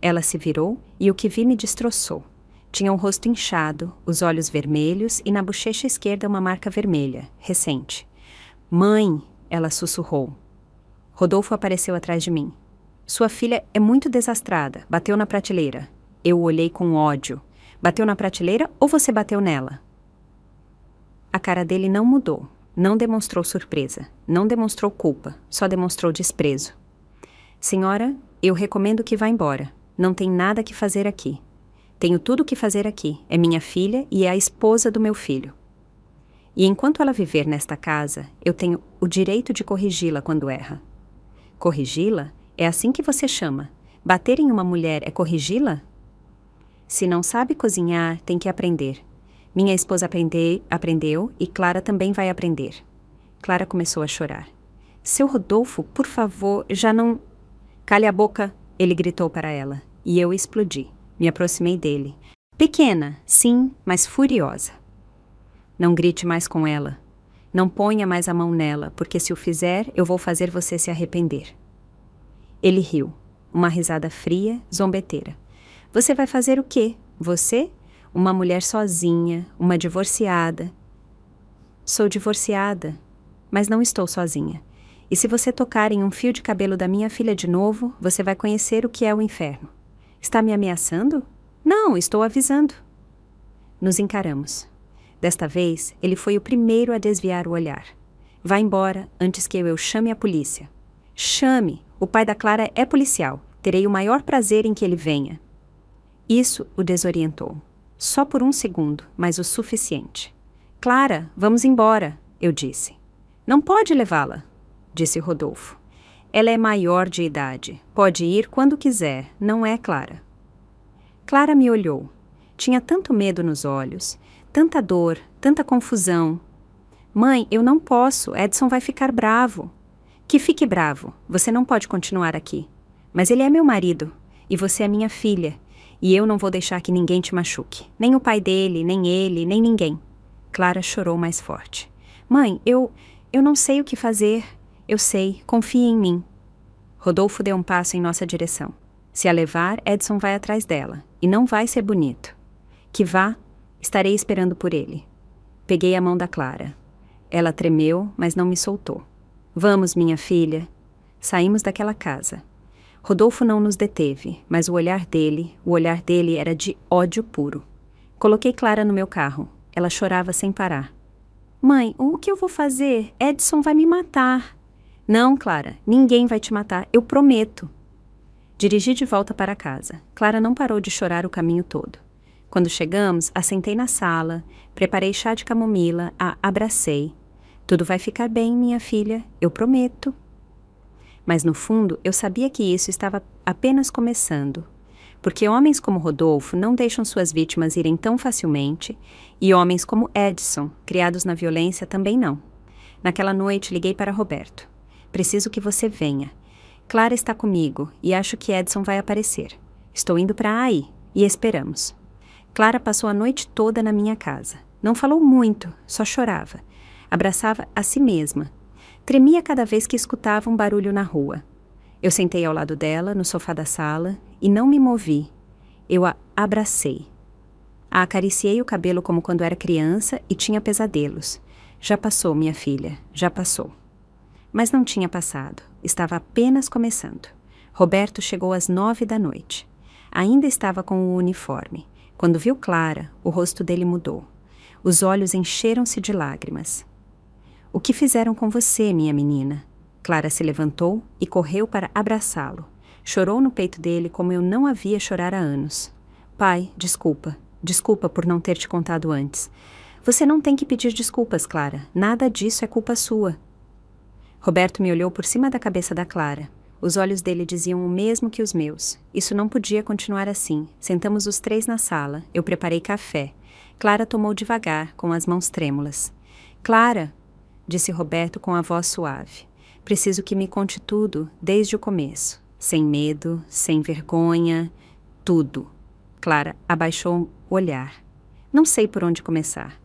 Ela se virou e o que vi me destroçou. Tinha o rosto inchado, os olhos vermelhos e na bochecha esquerda uma marca vermelha, recente. "Mãe!" ela sussurrou. Rodolfo apareceu atrás de mim. "Sua filha é muito desastrada, bateu na prateleira." Eu o olhei com ódio. "Bateu na prateleira ou você bateu nela?" A cara dele não mudou, não demonstrou surpresa, não demonstrou culpa, só demonstrou desprezo. "Senhora, eu recomendo que vá embora. Não tem nada que fazer aqui. Tenho tudo o que fazer aqui. É minha filha e é a esposa do meu filho. E enquanto ela viver nesta casa, eu tenho o direito de corrigi-la quando erra." "Corrigi-la? É assim que você chama? Bater em uma mulher é corrigi-la?" "Se não sabe cozinhar, tem que aprender. Minha esposa aprendeu e Clara também vai aprender." Clara começou a chorar. "Seu Rodolfo, por favor, já não..." "Cale a boca!" ele gritou para ela. E eu explodi. Me aproximei dele. Pequena, sim, mas furiosa. "Não grite mais com ela. Não ponha mais a mão nela, porque se o fizer, eu vou fazer você se arrepender." Ele riu. Uma risada fria, zombeteira. "Você vai fazer o quê? Você? Uma mulher sozinha, uma divorciada." "Sou divorciada, mas não estou sozinha. E se você tocar em um fio de cabelo da minha filha de novo, você vai conhecer o que é o inferno. Está me ameaçando? Não, estou avisando. Nos encaramos. Desta vez, ele foi o primeiro a desviar o olhar. Vá embora antes que eu chame a polícia. Chame! O pai da Clara é policial. Terei o maior prazer em que ele venha. Isso o desorientou. Só por um segundo, mas o suficiente. Clara, vamos embora, eu disse. Não pode levá-la, disse Rodolfo. Ela é maior de idade. Pode ir quando quiser, não é, Clara? Clara me olhou. Tinha tanto medo nos olhos, tanta dor, tanta confusão. Mãe, eu não posso, Edson vai ficar bravo. Que fique bravo, você não pode continuar aqui. Mas ele é meu marido, e você é minha filha, e eu não vou deixar que ninguém te machuque. Nem o pai dele, nem ele, nem ninguém. Clara chorou mais forte. Mãe, eu não sei o que fazer. Eu sei, confie em mim. Rodolfo deu um passo em nossa direção. Se a levar, Edson vai atrás dela, e não vai ser bonito. Que vá, estarei esperando por ele. Peguei a mão da Clara. Ela tremeu, mas não me soltou. Vamos, minha filha. Saímos daquela casa. Rodolfo não nos deteve, mas o olhar dele era de ódio puro. Coloquei Clara no meu carro. Ela chorava sem parar. Mãe, o que eu vou fazer? Edson vai me matar. Não, Clara, ninguém vai te matar, eu prometo. Dirigi de volta para casa. Clara não parou de chorar o caminho todo. Quando chegamos, a sentei na sala, preparei chá de camomila, a abracei. Tudo vai ficar bem, minha filha, eu prometo. Mas no fundo, eu sabia que isso estava apenas começando. Porque homens como Rodolfo não deixam suas vítimas irem tão facilmente, e homens como Edson, criados na violência, também não. Naquela noite, liguei para Roberto. Preciso que você venha. Clara está comigo, e acho que Edson vai aparecer. Estou indo para aí, e esperamos. Clara passou a noite toda na minha casa. Não falou muito, só chorava. Abraçava a si mesma. Tremia cada vez que escutava um barulho na rua. Eu sentei ao lado dela, no sofá da sala, e não me movi. Eu a abracei. A acariciei o cabelo como quando era criança e tinha pesadelos. Já passou, minha filha, já passou. Mas não tinha passado, estava apenas começando. Roberto chegou às 9 da noite. Ainda estava com o uniforme. Quando viu Clara, o rosto dele mudou. Os olhos encheram-se de lágrimas. O que fizeram com você, minha menina? Clara se levantou e correu para abraçá-lo. Chorou no peito dele como eu não a via chorar há anos. Pai, desculpa. Desculpa por não ter te contado antes. Você não tem que pedir desculpas, Clara. Nada disso é culpa sua. Roberto me olhou por cima da cabeça da Clara. Os olhos dele diziam o mesmo que os meus. Isso não podia continuar assim. Sentamos os três na sala. Eu preparei café. Clara tomou devagar, com as mãos trêmulas. Clara, disse Roberto com a voz suave. Preciso que me conte tudo, desde o começo. Sem medo, sem vergonha, tudo. Clara abaixou o olhar. Não sei por onde começar.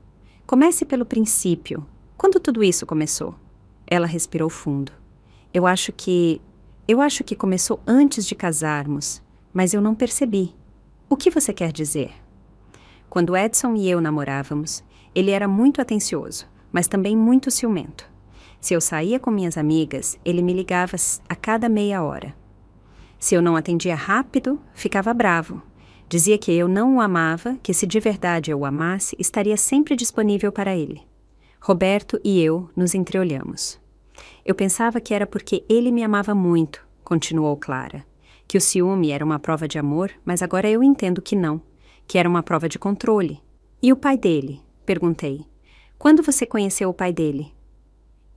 Comece pelo princípio. Quando tudo isso começou? Ela respirou fundo. Eu acho que começou antes de casarmos, mas eu não percebi. O que você quer dizer? Quando Edson e eu namorávamos, ele era muito atencioso, mas também muito ciumento. Se eu saía com minhas amigas, ele me ligava a cada meia hora. Se eu não atendia rápido, ficava bravo. Dizia que eu não o amava, que se de verdade eu o amasse, estaria sempre disponível para ele. Roberto e eu nos entreolhamos. Eu pensava que era porque ele me amava muito, continuou Clara. Que o ciúme era uma prova de amor, mas agora eu entendo que não, que era uma prova de controle. E o pai dele? Perguntei. Quando você conheceu o pai dele?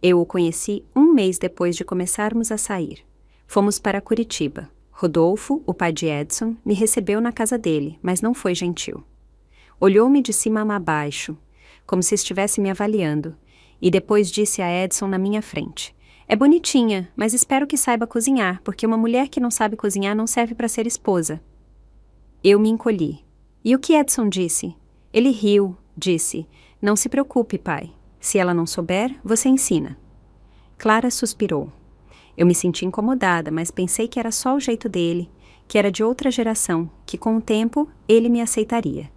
Eu o conheci 1 mês depois de começarmos a sair. Fomos para Curitiba. Rodolfo, o pai de Edson, me recebeu na casa dele, mas não foi gentil. Olhou-me de cima a baixo, como se estivesse me avaliando, e depois disse a Edson na minha frente. É bonitinha, mas espero que saiba cozinhar, porque uma mulher que não sabe cozinhar não serve para ser esposa. Eu me encolhi. E o que Edson disse? Ele riu, disse, não se preocupe, pai. Se ela não souber, você ensina. Clara suspirou. Eu me senti incomodada, mas pensei que era só o jeito dele, que era de outra geração, que com o tempo ele me aceitaria.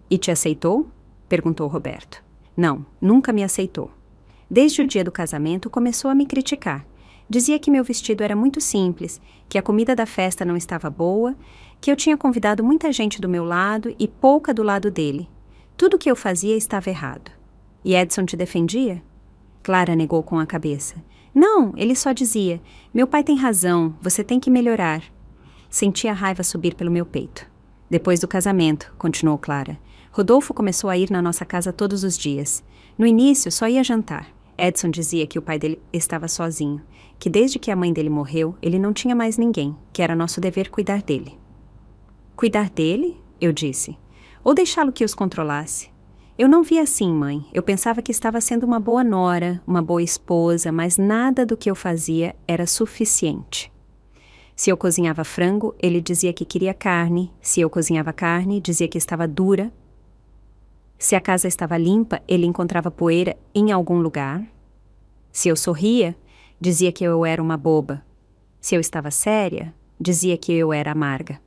E te aceitou? Perguntou Roberto. Não, nunca me aceitou. Desde o dia do casamento começou a me criticar. Dizia que meu vestido era muito simples, que a comida da festa não estava boa, que eu tinha convidado muita gente do meu lado e pouca do lado dele. Tudo o que eu fazia estava errado. E Edson te defendia? Clara negou com a cabeça. Não, ele só dizia, meu pai tem razão, você tem que melhorar. Senti a raiva subir pelo meu peito. Depois do casamento, continuou Clara, Rodolfo começou a ir na nossa casa todos os dias. No início, só ia jantar. Edson dizia que o pai dele estava sozinho, que desde que a mãe dele morreu, ele não tinha mais ninguém, que era nosso dever cuidar dele. Cuidar dele? Eu disse. Ou deixá-lo que os controlasse. Eu não via assim, mãe. Eu pensava que estava sendo uma boa nora, uma boa esposa, mas nada do que eu fazia era suficiente. Se eu cozinhava frango, ele dizia que queria carne. Se eu cozinhava carne, dizia que estava dura. Se a casa estava limpa, ele encontrava poeira em algum lugar. Se eu sorria, dizia que eu era uma boba. Se eu estava séria, dizia que eu era amarga.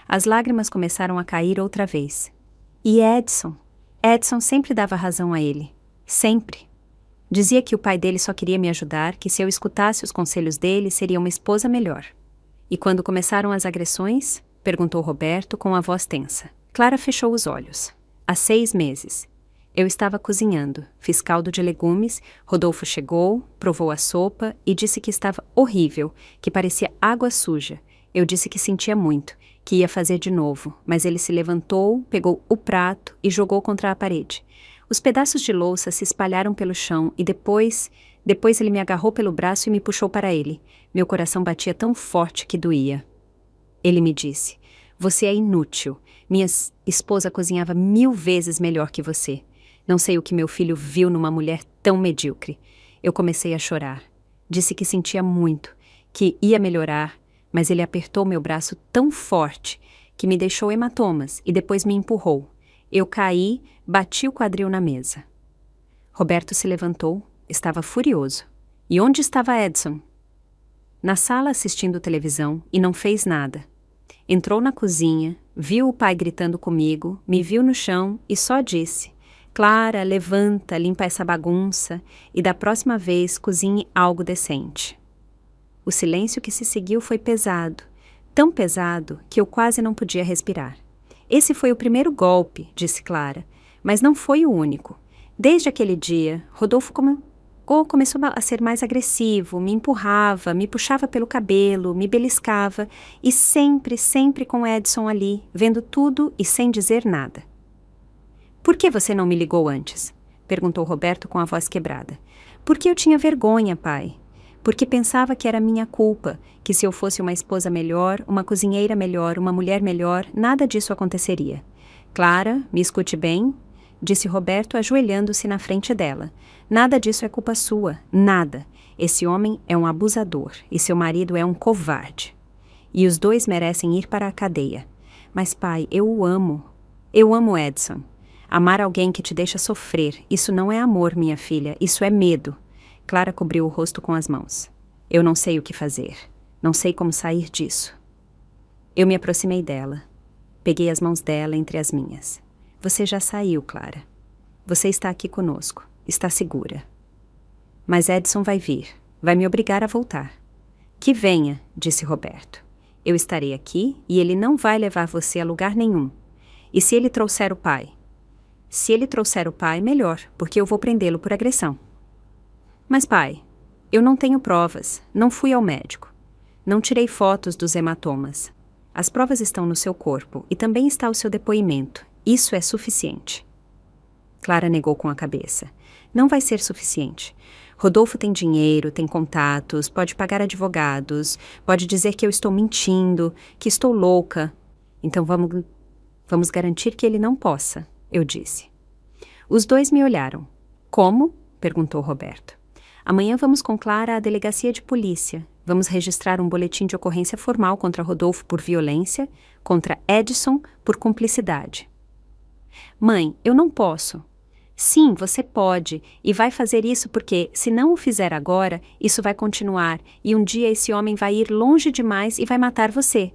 As lágrimas começaram a cair outra vez. E Edson? Edson sempre dava razão a ele. Sempre. Dizia que o pai dele só queria me ajudar, que se eu escutasse os conselhos dele, seria uma esposa melhor. E quando começaram as agressões? Perguntou Roberto com a voz tensa. Clara fechou os olhos. Há 6 meses. Eu estava cozinhando, fiz caldo de legumes, Rodolfo chegou, provou a sopa e disse que estava horrível, que parecia água suja. Eu disse que sentia muito, que ia fazer de novo, mas ele se levantou, pegou o prato e jogou contra a parede. Os pedaços de louça se espalharam pelo chão e depois ele me agarrou pelo braço e me puxou para ele. Meu coração batia tão forte que doía. Ele me disse, você é inútil. Minha esposa cozinhava 1000 vezes melhor que você. Não sei o que meu filho viu numa mulher tão medíocre. Eu comecei a chorar. Disse que sentia muito, que ia melhorar, mas ele apertou meu braço tão forte que me deixou hematomas e depois me empurrou. Eu caí, bati o quadril na mesa. Roberto se levantou, estava furioso. E onde estava Edson? Na sala assistindo televisão e não fez nada. Entrou na cozinha, viu o pai gritando comigo, me viu no chão e só disse, Clara, levanta, limpa essa bagunça e da próxima vez cozinhe algo decente. O silêncio que se seguiu foi pesado, tão pesado que eu quase não podia respirar. Esse foi o primeiro golpe, disse Clara, mas não foi o único. Desde aquele dia, Rodolfo começou a ser mais agressivo, me empurrava, me puxava pelo cabelo, me beliscava e sempre com Edson ali, vendo tudo e sem dizer nada. Por que você não me ligou antes? Perguntou Roberto com a voz quebrada. Porque eu tinha vergonha, pai. Porque pensava que era minha culpa, que se eu fosse uma esposa melhor, uma cozinheira melhor, uma mulher melhor, nada disso aconteceria. Clara, me escute bem, disse Roberto ajoelhando-se na frente dela. Nada disso é culpa sua, nada. Esse homem é um abusador e seu marido é um covarde. E os 2 merecem ir para a cadeia. Mas pai, eu o amo. Eu amo Edson. Amar alguém que te deixa sofrer, isso não é amor, minha filha, isso é medo. Clara cobriu o rosto com as mãos. Eu não sei o que fazer. Não sei como sair disso. Eu me aproximei dela. Peguei as mãos dela entre as minhas. Você já saiu, Clara. Você está aqui conosco. Está segura. Mas Edson vai vir. Vai me obrigar a voltar. Que venha, disse Roberto. Eu estarei aqui e ele não vai levar você a lugar nenhum. E se ele trouxer o pai? Se ele trouxer o pai, melhor, porque eu vou prendê-lo por agressão. Mas pai, eu não tenho provas, não fui ao médico. Não tirei fotos dos hematomas. As provas estão no seu corpo e também está o seu depoimento. Isso é suficiente. Clara negou com a cabeça. Não vai ser suficiente. Rodolfo tem dinheiro, tem contatos, pode pagar advogados, pode dizer que eu estou mentindo, que estou louca. Então vamos garantir que ele não possa, eu disse. Os 2 me olharam. Como? Perguntou Roberto. Amanhã vamos com Clara à delegacia de polícia. Vamos registrar um boletim de ocorrência formal contra Rodolfo por violência, contra Edson por cumplicidade. Mãe, eu não posso. Sim, você pode, e vai fazer isso porque, se não o fizer agora, isso vai continuar, e um dia esse homem vai ir longe demais e vai matar você.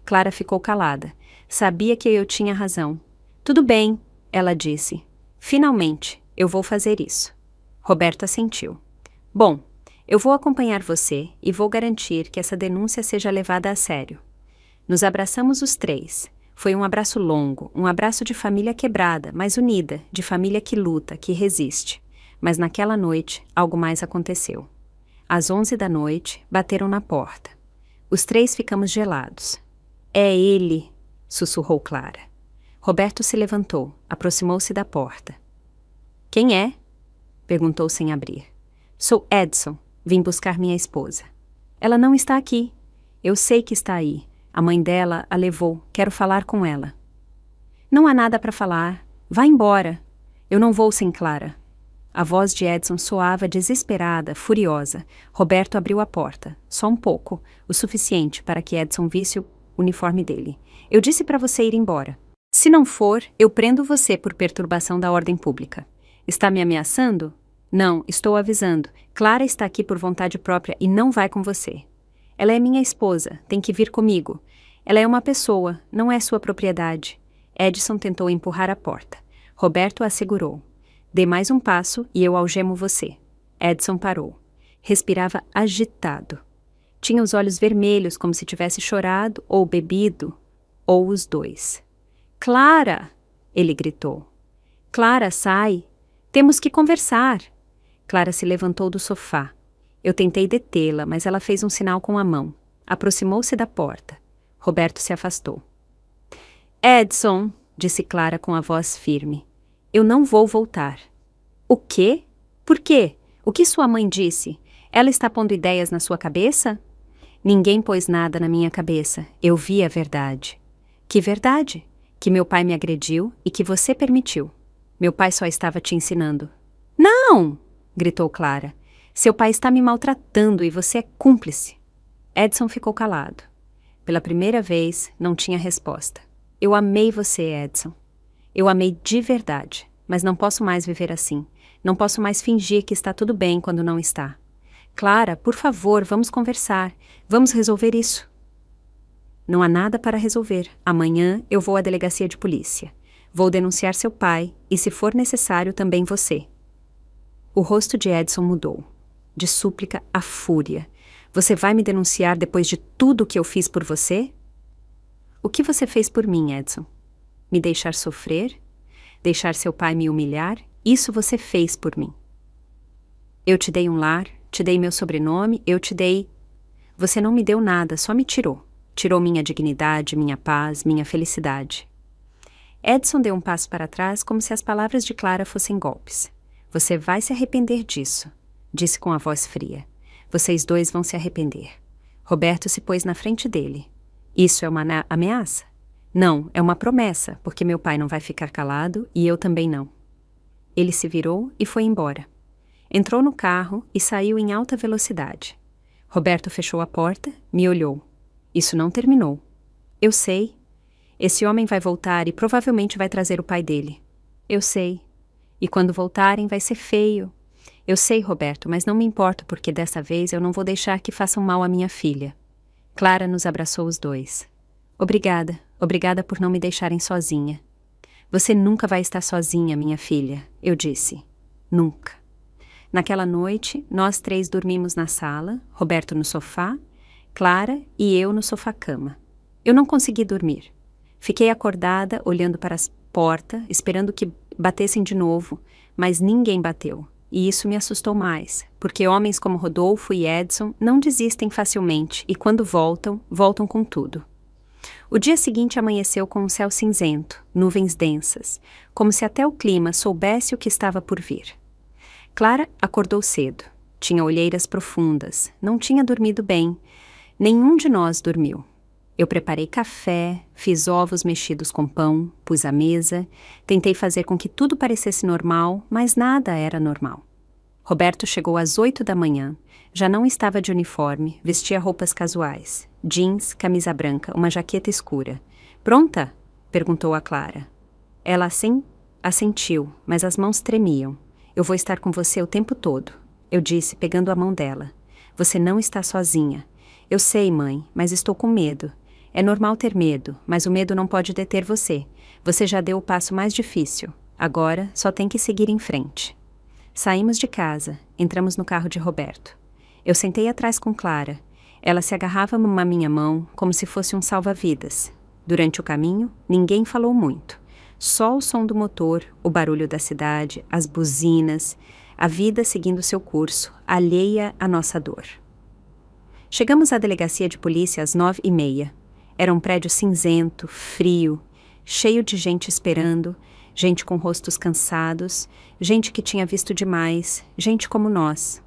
Clara ficou calada. Sabia que eu tinha razão. Tudo bem, ela disse. Finalmente, eu vou fazer isso. Roberto assentiu. Bom, Eu vou acompanhar você e vou garantir que essa denúncia seja levada a sério. Nos abraçamos os três. Foi um abraço longo, um abraço de família quebrada, mas unida, de família que luta, que resiste. Mas naquela noite, algo mais aconteceu. Às 11 da noite, bateram na porta. Os três ficamos gelados. É ele, sussurrou Clara. Roberto se levantou, aproximou-se da porta. Quem é? Perguntou sem abrir. Sou Edson, vim buscar minha esposa. Ela não está aqui. Eu sei que está aí. A mãe dela a levou, quero falar com ela. Não há nada para falar. Vá embora. Eu não vou sem Clara. A voz de Edson soava desesperada, furiosa. Roberto abriu a porta, só um pouco, o suficiente para que Edson visse o uniforme dele. Eu disse para você ir embora. Se não for, eu prendo você por perturbação da ordem pública. Está me ameaçando? Não, estou avisando. Clara está aqui por vontade própria e não vai com você. Ela é minha esposa, tem que vir comigo. Ela é uma pessoa, não é sua propriedade. Edson tentou empurrar a porta. Roberto a segurou. Dê mais um passo e eu algemo você. Edson parou. Respirava agitado. Tinha os olhos vermelhos como se tivesse chorado ou bebido, ou os dois. Clara! Ele gritou. Clara, sai! Temos que conversar! Clara se levantou do sofá. Eu tentei detê-la, mas ela fez um sinal com a mão. Aproximou-se da porta. Roberto se afastou. Edson, disse Clara com a voz firme. Eu não vou voltar. O quê? Por quê? O que sua mãe disse? Ela está pondo ideias na sua cabeça? Ninguém pôs nada na minha cabeça. Eu vi a verdade. Que verdade? Que meu pai me agrediu e que você permitiu. Meu pai só estava te ensinando. Não! Gritou Clara. Seu pai está me maltratando e você é cúmplice. Edson ficou calado. Pela primeira vez, não tinha resposta. Eu amei você, Edson. Eu amei de verdade, mas não posso mais viver assim. Não posso mais fingir que está tudo bem quando não está. Clara, por favor, vamos conversar. Vamos resolver isso. Não há nada para resolver. Amanhã eu vou à delegacia de polícia. Vou denunciar seu pai e, se for necessário, também você. O rosto de Edson mudou. De súplica a fúria. Você vai me denunciar depois de tudo o que eu fiz por você? O que você fez por mim, Edson? Me deixar sofrer? Deixar seu pai me humilhar? Isso você fez por mim. Eu te dei um lar, te dei meu sobrenome, eu te dei... Você não me deu nada, só me tirou. Tirou minha dignidade, minha paz, minha felicidade. Edson deu um passo para trás como se as palavras de Clara fossem golpes. Você vai se arrepender disso, disse com a voz fria. Vocês dois vão se arrepender. Roberto se pôs na frente dele. Isso é uma ameaça? Não, é uma promessa, porque meu pai não vai ficar calado e eu também não. Ele se virou e foi embora. Entrou no carro e saiu em alta velocidade. Roberto fechou a porta, me olhou. Isso não terminou. Eu sei. Esse homem vai voltar e provavelmente vai trazer o pai dele. Eu sei. E quando voltarem vai ser feio. Eu sei, Roberto, mas não me importo porque dessa vez eu não vou deixar que façam mal à minha filha. Clara nos abraçou os dois. Obrigada, obrigada por não me deixarem sozinha. Você nunca vai estar sozinha, minha filha, eu disse. Nunca. Naquela noite, nós três dormimos na sala, Roberto no sofá, Clara e eu no sofá-cama. Eu não consegui dormir. Fiquei acordada, olhando para a porta, esperando que batessem de novo, mas ninguém bateu. E isso me assustou mais, porque homens como Rodolfo e Edson não desistem facilmente e quando voltam, voltam com tudo. O dia seguinte amanheceu com um céu cinzento, nuvens densas, como se até o clima soubesse o que estava por vir. Clara acordou cedo. Tinha olheiras profundas, não tinha dormido bem. Nenhum de nós dormiu. Eu preparei café, fiz ovos mexidos com pão, pus à mesa, tentei fazer com que tudo parecesse normal, mas nada era normal. Roberto chegou às 8 da manhã, já não estava de uniforme, vestia roupas casuais, jeans, camisa branca, uma jaqueta escura. Pronta? Perguntou a Clara. Ela assentiu, mas as mãos tremiam. Eu vou estar com você o tempo todo, eu disse, pegando a mão dela. Você não está sozinha. Eu sei, mãe, mas estou com medo. É normal ter medo, mas o medo não pode deter você. Você já deu o passo mais difícil. Agora só tem que seguir em frente. Saímos de casa, entramos no carro de Roberto. Eu sentei atrás com Clara. Ela se agarrava numa minha mão como se fosse um salva-vidas. Durante o caminho, ninguém falou muito. Só o som do motor, o barulho da cidade, as buzinas, a vida seguindo seu curso, alheia à nossa dor. Chegamos à delegacia de polícia às 9h30. Era um prédio cinzento, frio, cheio de gente esperando, gente com rostos cansados, gente que tinha visto demais, gente como nós.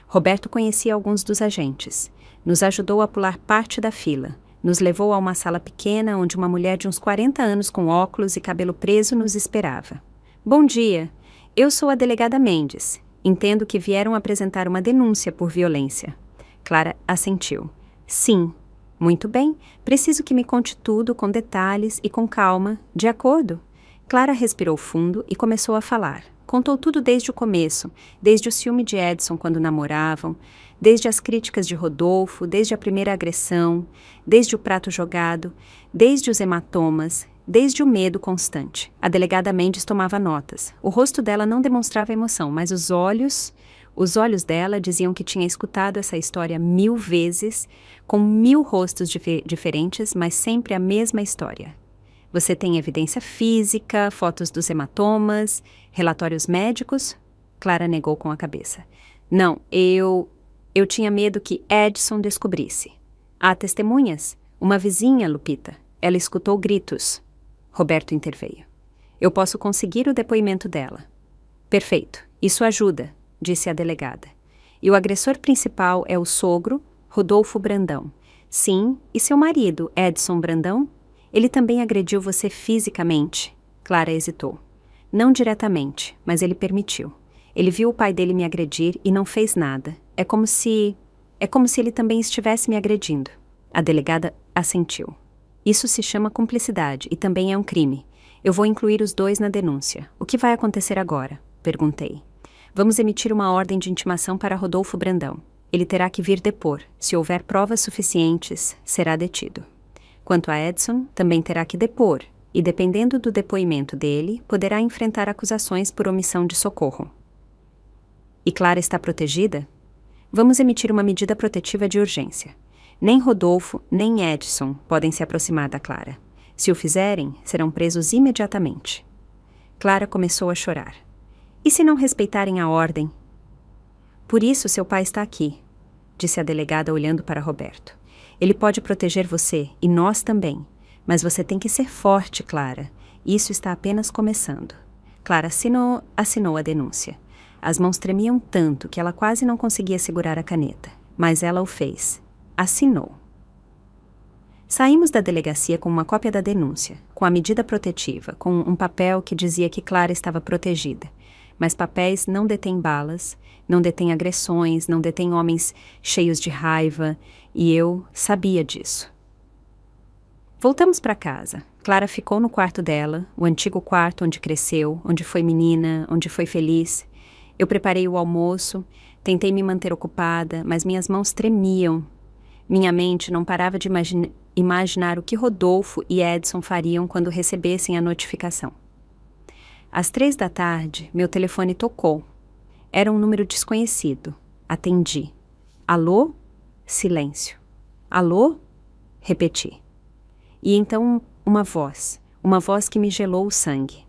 Roberto conhecia alguns dos agentes. Nos ajudou a pular parte da fila. Nos levou a uma sala pequena onde uma mulher de uns 40 anos com óculos e cabelo preso nos esperava. Bom dia. Eu sou a delegada Mendes. Entendo que vieram apresentar uma denúncia por violência. Clara assentiu. Sim. Muito bem. Preciso que me conte tudo com detalhes e com calma. De acordo? Clara respirou fundo e começou a falar. Contou tudo desde o começo, desde o ciúme de Edson quando namoravam, desde as críticas de Rodolfo, desde a primeira agressão, desde o prato jogado, desde os hematomas, desde o medo constante. A delegada Mendes tomava notas. O rosto dela não demonstrava emoção, mas os olhos dela diziam que tinha escutado essa história 1000 vezes, com 1000 rostos diferentes, mas sempre a mesma história. Você tem evidência física, fotos dos hematomas, relatórios médicos? Clara negou com a cabeça. Não, eu tinha medo que Edson descobrisse. Há testemunhas? Uma vizinha, Lupita. Ela escutou gritos. Roberto interveio. Eu posso conseguir o depoimento dela. Perfeito. Isso ajuda, disse a delegada. E o agressor principal é o sogro, Rodolfo Brandão. Sim, e seu marido, Edson Brandão? Ele também agrediu você fisicamente? Clara hesitou. Não diretamente, mas ele permitiu. Ele viu o pai dele me agredir e não fez nada. É como se ele também estivesse me agredindo. A delegada assentiu. Isso se chama cumplicidade e também é um crime. Eu vou incluir os dois na denúncia. O que vai acontecer agora? Perguntei. Vamos emitir uma ordem de intimação para Rodolfo Brandão. Ele terá que vir depor. Se houver provas suficientes, será detido. Quanto a Edson, também terá que depor, e dependendo do depoimento dele, poderá enfrentar acusações por omissão de socorro. E Clara está protegida? Vamos emitir uma medida protetiva de urgência. Nem Rodolfo, nem Edson podem se aproximar da Clara. Se o fizerem, serão presos imediatamente. Clara começou a chorar. E se não respeitarem a ordem? Por isso seu pai está aqui, disse a delegada olhando para Roberto. Ele pode proteger você, e nós também. Mas você tem que ser forte, Clara. Isso está apenas começando. Clara assinou a denúncia. As mãos tremiam tanto que ela quase não conseguia segurar a caneta. Mas ela o fez. Assinou. Saímos da delegacia com uma cópia da denúncia, com a medida protetiva, com um papel que dizia que Clara estava protegida. Mas papéis não detêm balas, não detêm agressões, não detêm homens cheios de raiva, e eu sabia disso. Voltamos para casa. Clara ficou no quarto dela, o antigo quarto onde cresceu, onde foi menina, onde foi feliz. Eu preparei o almoço, tentei me manter ocupada, mas minhas mãos tremiam. Minha mente não parava de imaginar o que Rodolfo e Edson fariam quando recebessem a notificação. Às 3h, meu telefone tocou. Era um número desconhecido. Atendi. Alô? Silêncio. Alô? Repeti. E então uma voz que me gelou o sangue.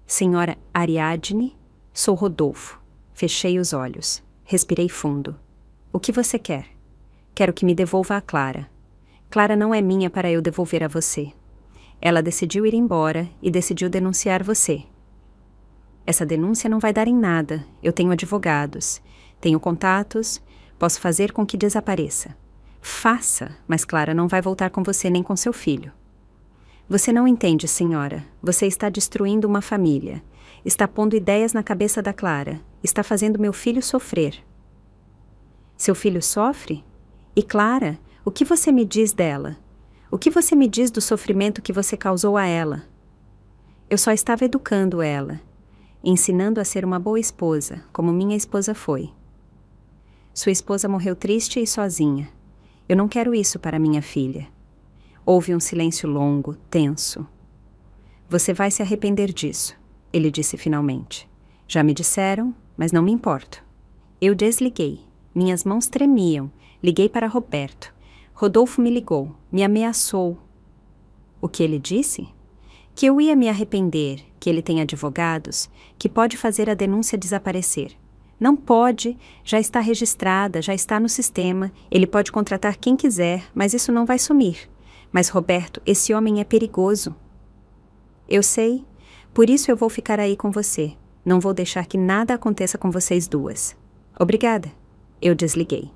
Senhora Ariadne, sou Rodolfo. Fechei os olhos. Respirei fundo. O que você quer? Quero que me devolva a Clara. Clara não é minha para eu devolver a você. Ela decidiu ir embora e decidiu denunciar você. Essa denúncia não vai dar em nada. Eu tenho advogados. Tenho contatos. Posso fazer com que desapareça. Faça, mas Clara não vai voltar com você nem com seu filho. Você não entende, senhora. Você está destruindo uma família. Está pondo ideias na cabeça da Clara. Está fazendo meu filho sofrer. Seu filho sofre? E Clara, o que você me diz dela? O que você me diz do sofrimento que você causou a ela? Eu só estava educando ela, ensinando a ser uma boa esposa, como minha esposa foi. Sua esposa morreu triste e sozinha. Eu não quero isso para minha filha. Houve um silêncio longo, tenso. Você vai se arrepender disso, ele disse finalmente. Já me disseram, mas não me importo. Eu desliguei. Minhas mãos tremiam. Liguei para Roberto. Rodolfo me ligou, me ameaçou. O que ele disse? Que eu ia me arrepender, que ele tem advogados, que pode fazer a denúncia desaparecer. Não pode, já está registrada, já está no sistema, ele pode contratar quem quiser, mas isso não vai sumir. Mas, Roberto, esse homem é perigoso. Eu sei, por isso eu vou ficar aí com você. Não vou deixar que nada aconteça com vocês duas. Obrigada. Eu desliguei.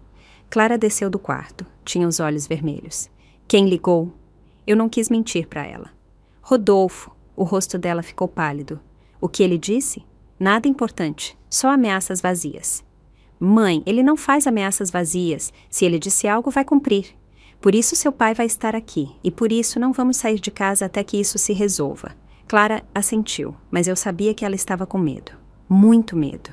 Clara desceu do quarto, tinha os olhos vermelhos. Quem ligou? Eu não quis mentir para ela. Rodolfo. O rosto dela ficou pálido. O que ele disse? Nada importante, só ameaças vazias. Mãe, ele não faz ameaças vazias. Se ele disse algo, vai cumprir. Por isso seu pai vai estar aqui, e por isso não vamos sair de casa até que isso se resolva. Clara assentiu, mas eu sabia que ela estava com medo. Muito medo.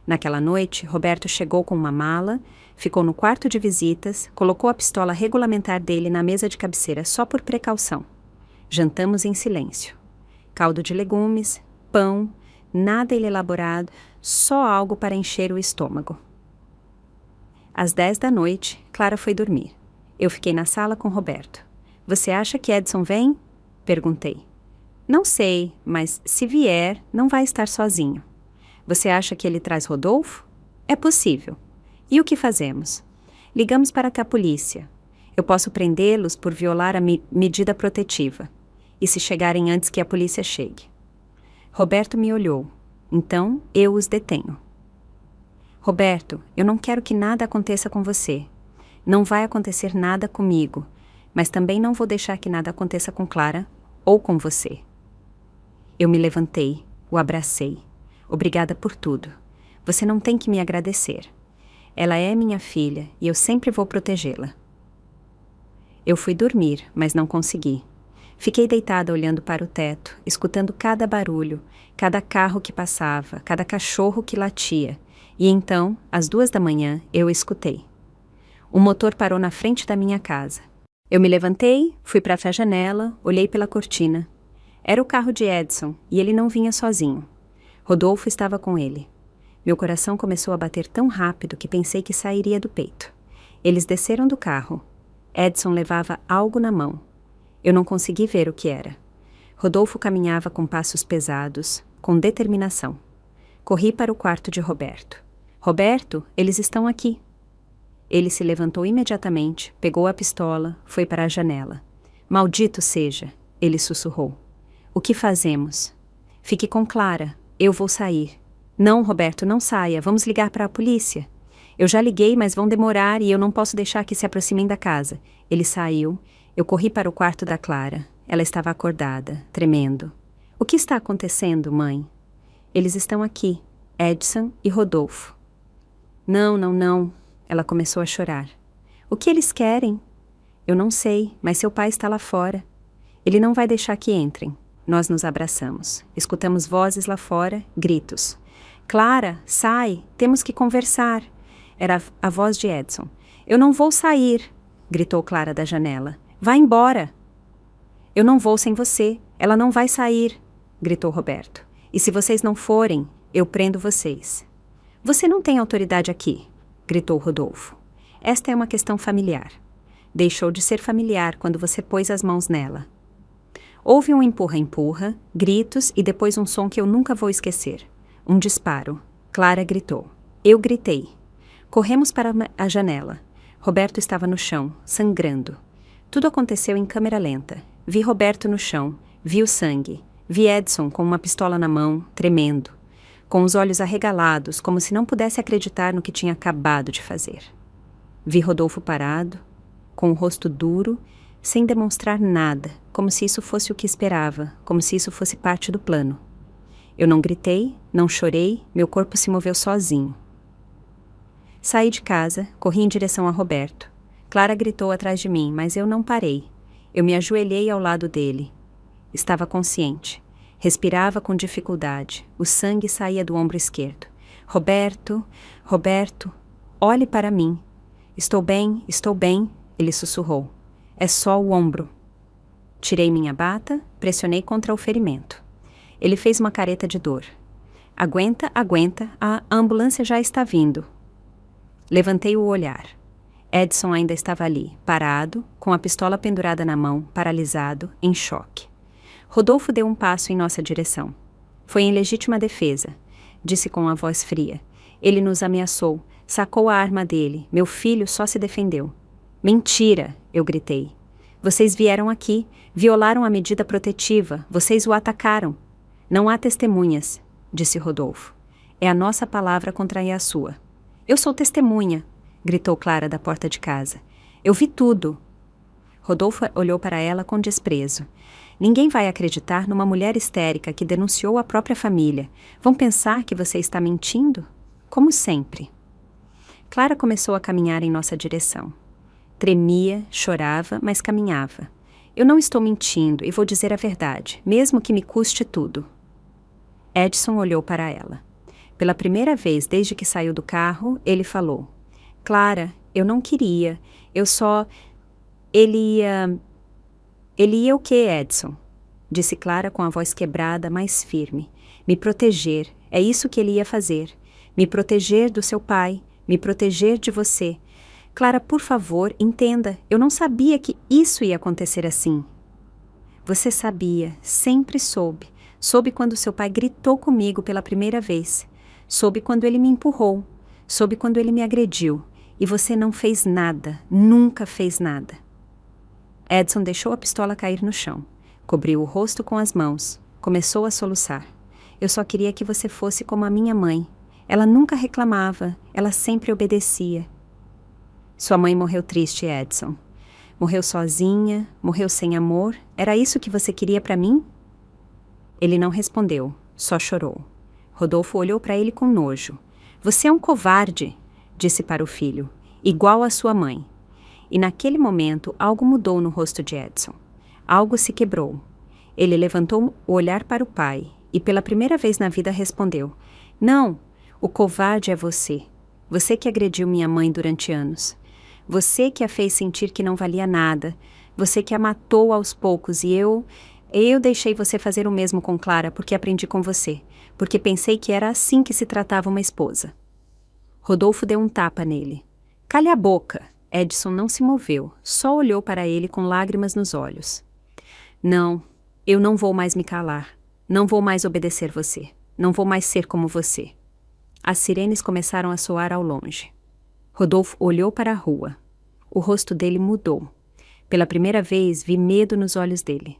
Naquela noite, Roberto chegou com uma mala, ficou no quarto de visitas, colocou a pistola regulamentar dele na mesa de cabeceira só por precaução. Jantamos em silêncio. Caldo de legumes, pão, nada elaborado, só algo para encher o estômago. Às 10 da noite, Clara foi dormir. Eu fiquei na sala com Roberto. Você acha que Edson vem? Perguntei. Não sei, mas se vier, não vai estar sozinho. Você acha que ele traz Rodolfo? É possível. E o que fazemos? Ligamos para a polícia. Eu posso prendê-los por violar a medida protetiva. E se chegarem antes que a polícia chegue? Roberto me olhou. Então, eu os detenho. Roberto, eu não quero que nada aconteça com você. Não vai acontecer nada comigo, mas também não vou deixar que nada aconteça com Clara ou com você. Eu me levantei, o abracei. Obrigada por tudo. Você não tem que me agradecer. Ela é minha filha e eu sempre vou protegê-la. Eu fui dormir, mas não consegui. Fiquei deitada olhando para o teto, escutando cada barulho, cada carro que passava, cada cachorro que latia. E então, às 2 da manhã, eu escutei. O motor parou na frente da minha casa. Eu me levantei, fui para a janela, olhei pela cortina. Era o carro de Edson, e ele não vinha sozinho. Rodolfo estava com ele. Meu coração começou a bater tão rápido que pensei que sairia do peito. Eles desceram do carro. Edson levava algo na mão. Eu não consegui ver o que era. Rodolfo caminhava com passos pesados, com determinação. Corri para o quarto de Roberto. Roberto, eles estão aqui. Ele se levantou imediatamente, pegou a pistola, foi para a janela. Maldito seja, ele sussurrou. O que fazemos? Fique com Clara, eu vou sair. Não, Roberto, não saia, vamos ligar para a polícia. Eu já liguei, mas vão demorar e eu não posso deixar que se aproximem da casa. Ele saiu, eu corri para o quarto da Clara. Ela estava acordada, tremendo. O que está acontecendo, mãe? Eles estão aqui, Edson e Rodolfo. Não, não, não. Ela começou a chorar. O que eles querem? Eu não sei, mas seu pai está lá fora. Ele não vai deixar que entrem. Nós nos abraçamos. Escutamos vozes lá fora, gritos. Clara, sai, temos que conversar. Era a voz de Edson. Eu não vou sair, gritou Clara da janela. Vá embora. Eu não vou sem você. Ela não vai sair, gritou Roberto. E se vocês não forem, eu prendo vocês. Você não tem autoridade aqui, gritou Rodolfo. Esta é uma questão familiar. Deixou de ser familiar quando você pôs as mãos nela. Houve um empurra-empurra, gritos e depois um som que eu nunca vou esquecer. Um disparo. Clara gritou. Eu gritei. Corremos para a janela. Roberto estava no chão, sangrando. Tudo aconteceu em câmera lenta. Vi Roberto no chão, vi o sangue. Vi Edson com uma pistola na mão, tremendo, com os olhos arregalados, como se não pudesse acreditar no que tinha acabado de fazer. Vi Rodolfo parado, com o rosto duro, sem demonstrar nada, como se isso fosse o que esperava, como se isso fosse parte do plano. Eu não gritei, não chorei, meu corpo se moveu sozinho. Saí de casa, corri em direção a Roberto. Clara gritou atrás de mim, mas eu não parei. Eu me ajoelhei ao lado dele. Estava consciente. Respirava com dificuldade. O sangue saía do ombro esquerdo. Roberto, Roberto, olhe para mim. Estou bem, ele sussurrou. É só o ombro. Tirei minha bata, pressionei contra o ferimento. Ele fez uma careta de dor. Aguenta, aguenta, a ambulância já está vindo. Levantei o olhar. Edson ainda estava ali, parado, com a pistola pendurada na mão, paralisado, em choque. Rodolfo deu um passo em nossa direção. Foi em legítima defesa, disse com a voz fria. Ele nos ameaçou, sacou a arma dele, meu filho só se defendeu. Mentira, eu gritei. Vocês vieram aqui, violaram a medida protetiva, vocês o atacaram. Não há testemunhas, disse Rodolfo. É a nossa palavra contra a sua. Eu sou testemunha, gritou Clara da porta de casa. Eu vi tudo. Rodolfo olhou para ela com desprezo. Ninguém vai acreditar numa mulher histérica que denunciou a própria família. Vão pensar que você está mentindo? Como sempre. Clara começou a caminhar em nossa direção. Tremia, chorava, mas caminhava. Eu não estou mentindo e vou dizer a verdade, mesmo que me custe tudo. Edson olhou para ela. Pela primeira vez desde que saiu do carro, ele falou. Clara, eu não queria. Eu só... Ele ia o quê, Edson? Disse Clara com a voz quebrada, mais firme. Me proteger. É isso que ele ia fazer. Me proteger do seu pai. Me proteger de você. Clara, por favor, entenda. Eu não sabia que isso ia acontecer assim. Você sabia. Sempre soube. Soube quando seu pai gritou comigo pela primeira vez. Soube quando ele me empurrou. Soube quando ele me agrediu. E você não fez nada. Nunca fez nada. Edson deixou a pistola cair no chão. Cobriu o rosto com as mãos. Começou a soluçar. Eu só queria que você fosse como a minha mãe. Ela nunca reclamava. Ela sempre obedecia. Sua mãe morreu triste, Edson. Morreu sozinha, morreu sem amor. Era isso que você queria para mim? Ele não respondeu, só chorou. Rodolfo olhou para ele com nojo. Você é um covarde, disse para o filho, igual a sua mãe. E naquele momento algo mudou no rosto de Edson. Algo se quebrou. Ele levantou o olhar para o pai e pela primeira vez na vida respondeu. Não, o covarde é você. Você que agrediu minha mãe durante anos. Você que a fez sentir que não valia nada. Você que a matou aos poucos e eu deixei você fazer o mesmo com Clara porque aprendi com você. Porque pensei que era assim que se tratava uma esposa. Rodolfo deu um tapa nele. Cale a boca. Edson não se moveu, só olhou para ele com lágrimas nos olhos. Não, eu não vou mais me calar. Não vou mais obedecer você. Não vou mais ser como você. As sirenes começaram a soar ao longe. Rodolfo olhou para a rua. O rosto dele mudou. Pela primeira vez, vi medo nos olhos dele.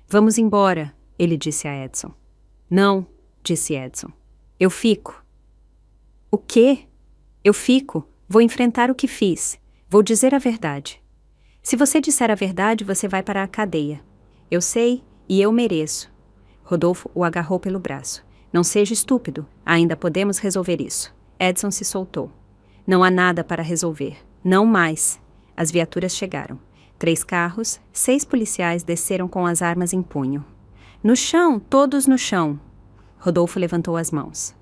Vamos embora, ele disse a Edson. Não, disse Edson. Eu fico. O quê? Eu fico. Vou enfrentar o que fiz. Vou dizer a verdade. Se você disser a verdade, você vai para a cadeia. Eu sei e eu mereço. Rodolfo o agarrou pelo braço. Não seja estúpido. Ainda podemos resolver isso. Edson se soltou. Não há nada para resolver. Não mais. As viaturas chegaram. 3 carros, 6 policiais desceram com as armas em punho. No chão, todos no chão. Rodolfo levantou as mãos.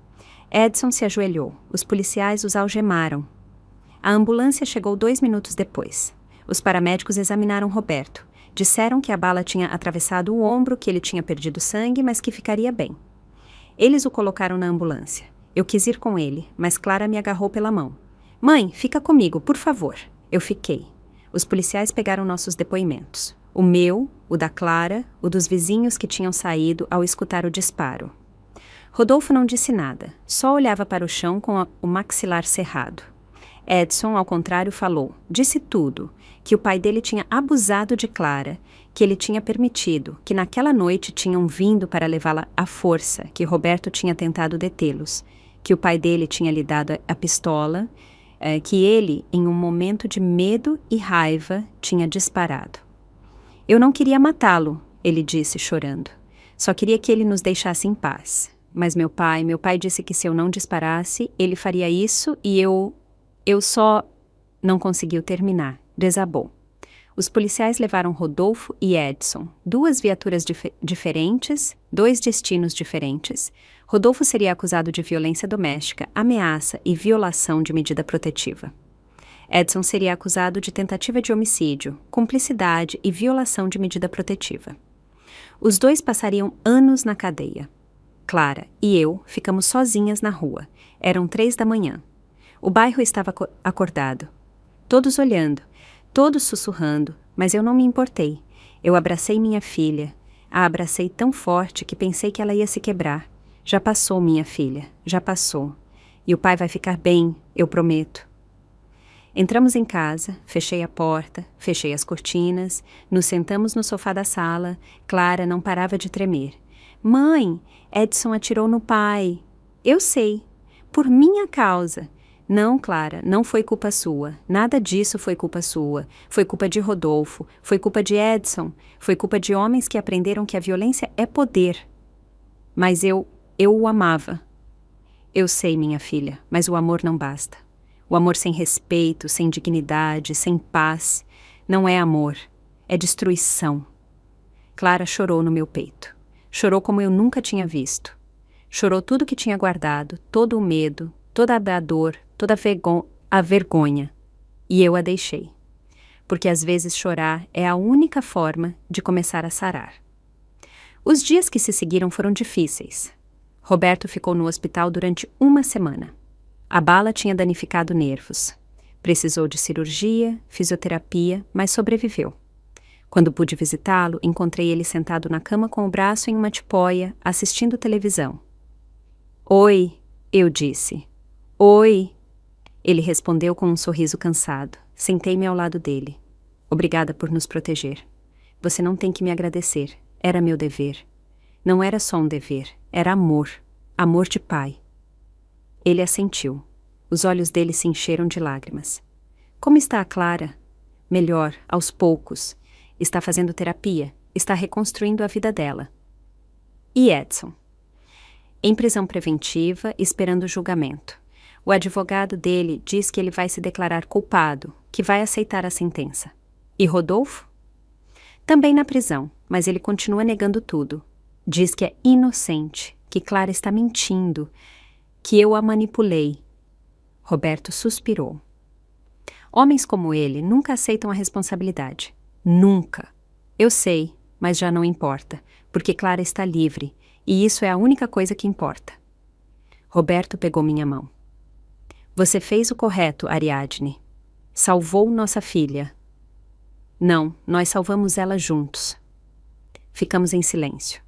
Edson se ajoelhou. Os policiais os algemaram. A ambulância chegou 2 minutos depois. Os paramédicos examinaram Roberto. Disseram que a bala tinha atravessado o ombro, que ele tinha perdido sangue, mas que ficaria bem. Eles o colocaram na ambulância. Eu quis ir com ele, mas Clara me agarrou pela mão. Mãe, fica comigo, por favor. Eu fiquei. Os policiais pegaram nossos depoimentos. O meu, o da Clara, o dos vizinhos que tinham saído ao escutar o disparo. Rodolfo não disse nada, só olhava para o chão com o maxilar cerrado. Edson, ao contrário, falou, disse tudo, que o pai dele tinha abusado de Clara, que ele tinha permitido, que naquela noite tinham vindo para levá-la à força, que Roberto tinha tentado detê-los, que o pai dele tinha lhe dado a pistola, que ele, em um momento de medo e raiva, tinha disparado. Eu não queria matá-lo, ele disse, chorando. Só queria que ele nos deixasse em paz. Mas meu pai disse que se eu não disparasse, ele faria isso e eu só... Não conseguiu terminar. Desabou. Os policiais levaram Rodolfo e Edson, 2 viaturas diferentes, 2 destinos diferentes. Rodolfo seria acusado de violência doméstica, ameaça e violação de medida protetiva. Edson seria acusado de tentativa de homicídio, cumplicidade e violação de medida protetiva. Os 2 passariam anos na cadeia. Clara e eu ficamos sozinhas na rua. Eram 3 da manhã. O bairro estava acordado. Todos olhando, todos sussurrando, mas eu não me importei. Eu abracei minha filha. A abracei tão forte que pensei que ela ia se quebrar. Já passou, minha filha, já passou. E o pai vai ficar bem, eu prometo. Entramos em casa, fechei a porta, fechei as cortinas, nos sentamos no sofá da sala. Clara não parava de tremer. Mãe, Edson atirou no pai. Eu sei, por minha causa. Não, Clara, não foi culpa sua. Nada disso foi culpa sua. Foi culpa de Rodolfo, foi culpa de Edson, foi culpa de homens que aprenderam que a violência é poder. Mas eu o amava. Eu sei, minha filha, mas o amor não basta. O amor sem respeito, sem dignidade, sem paz, não é amor, é destruição. Clara chorou no meu peito. Chorou como eu nunca tinha visto. Chorou tudo que tinha guardado, todo o medo, toda a dor, toda a vergonha. E eu a deixei. Porque às vezes chorar é a única forma de começar a sarar. Os dias que se seguiram foram difíceis. Roberto ficou no hospital durante uma semana. A bala tinha danificado nervos. Precisou de cirurgia, fisioterapia, mas sobreviveu. Quando pude visitá-lo, encontrei ele sentado na cama com o braço em uma tipóia, assistindo televisão. Oi, eu disse. Oi. Ele respondeu com um sorriso cansado. Sentei-me ao lado dele. Obrigada por nos proteger. Você não tem que me agradecer. Era meu dever. Não era só um dever, era amor. Amor de pai. Ele assentiu. Os olhos dele se encheram de lágrimas. Como está a Clara? Melhor, aos poucos. Está fazendo terapia. Está reconstruindo a vida dela. E Edson? Em prisão preventiva, esperando o julgamento. O advogado dele diz que ele vai se declarar culpado, que vai aceitar a sentença. E Rodolfo? Também na prisão, mas ele continua negando tudo. Diz que é inocente, que Clara está mentindo, que eu a manipulei. Roberto suspirou. Homens como ele nunca aceitam a responsabilidade. Nunca. Eu sei, mas já não importa, porque Clara está livre, e isso é a única coisa que importa. Roberto pegou minha mão. Você fez o correto, Ariadne. Salvou nossa filha. Não, nós salvamos ela juntos. Ficamos em silêncio.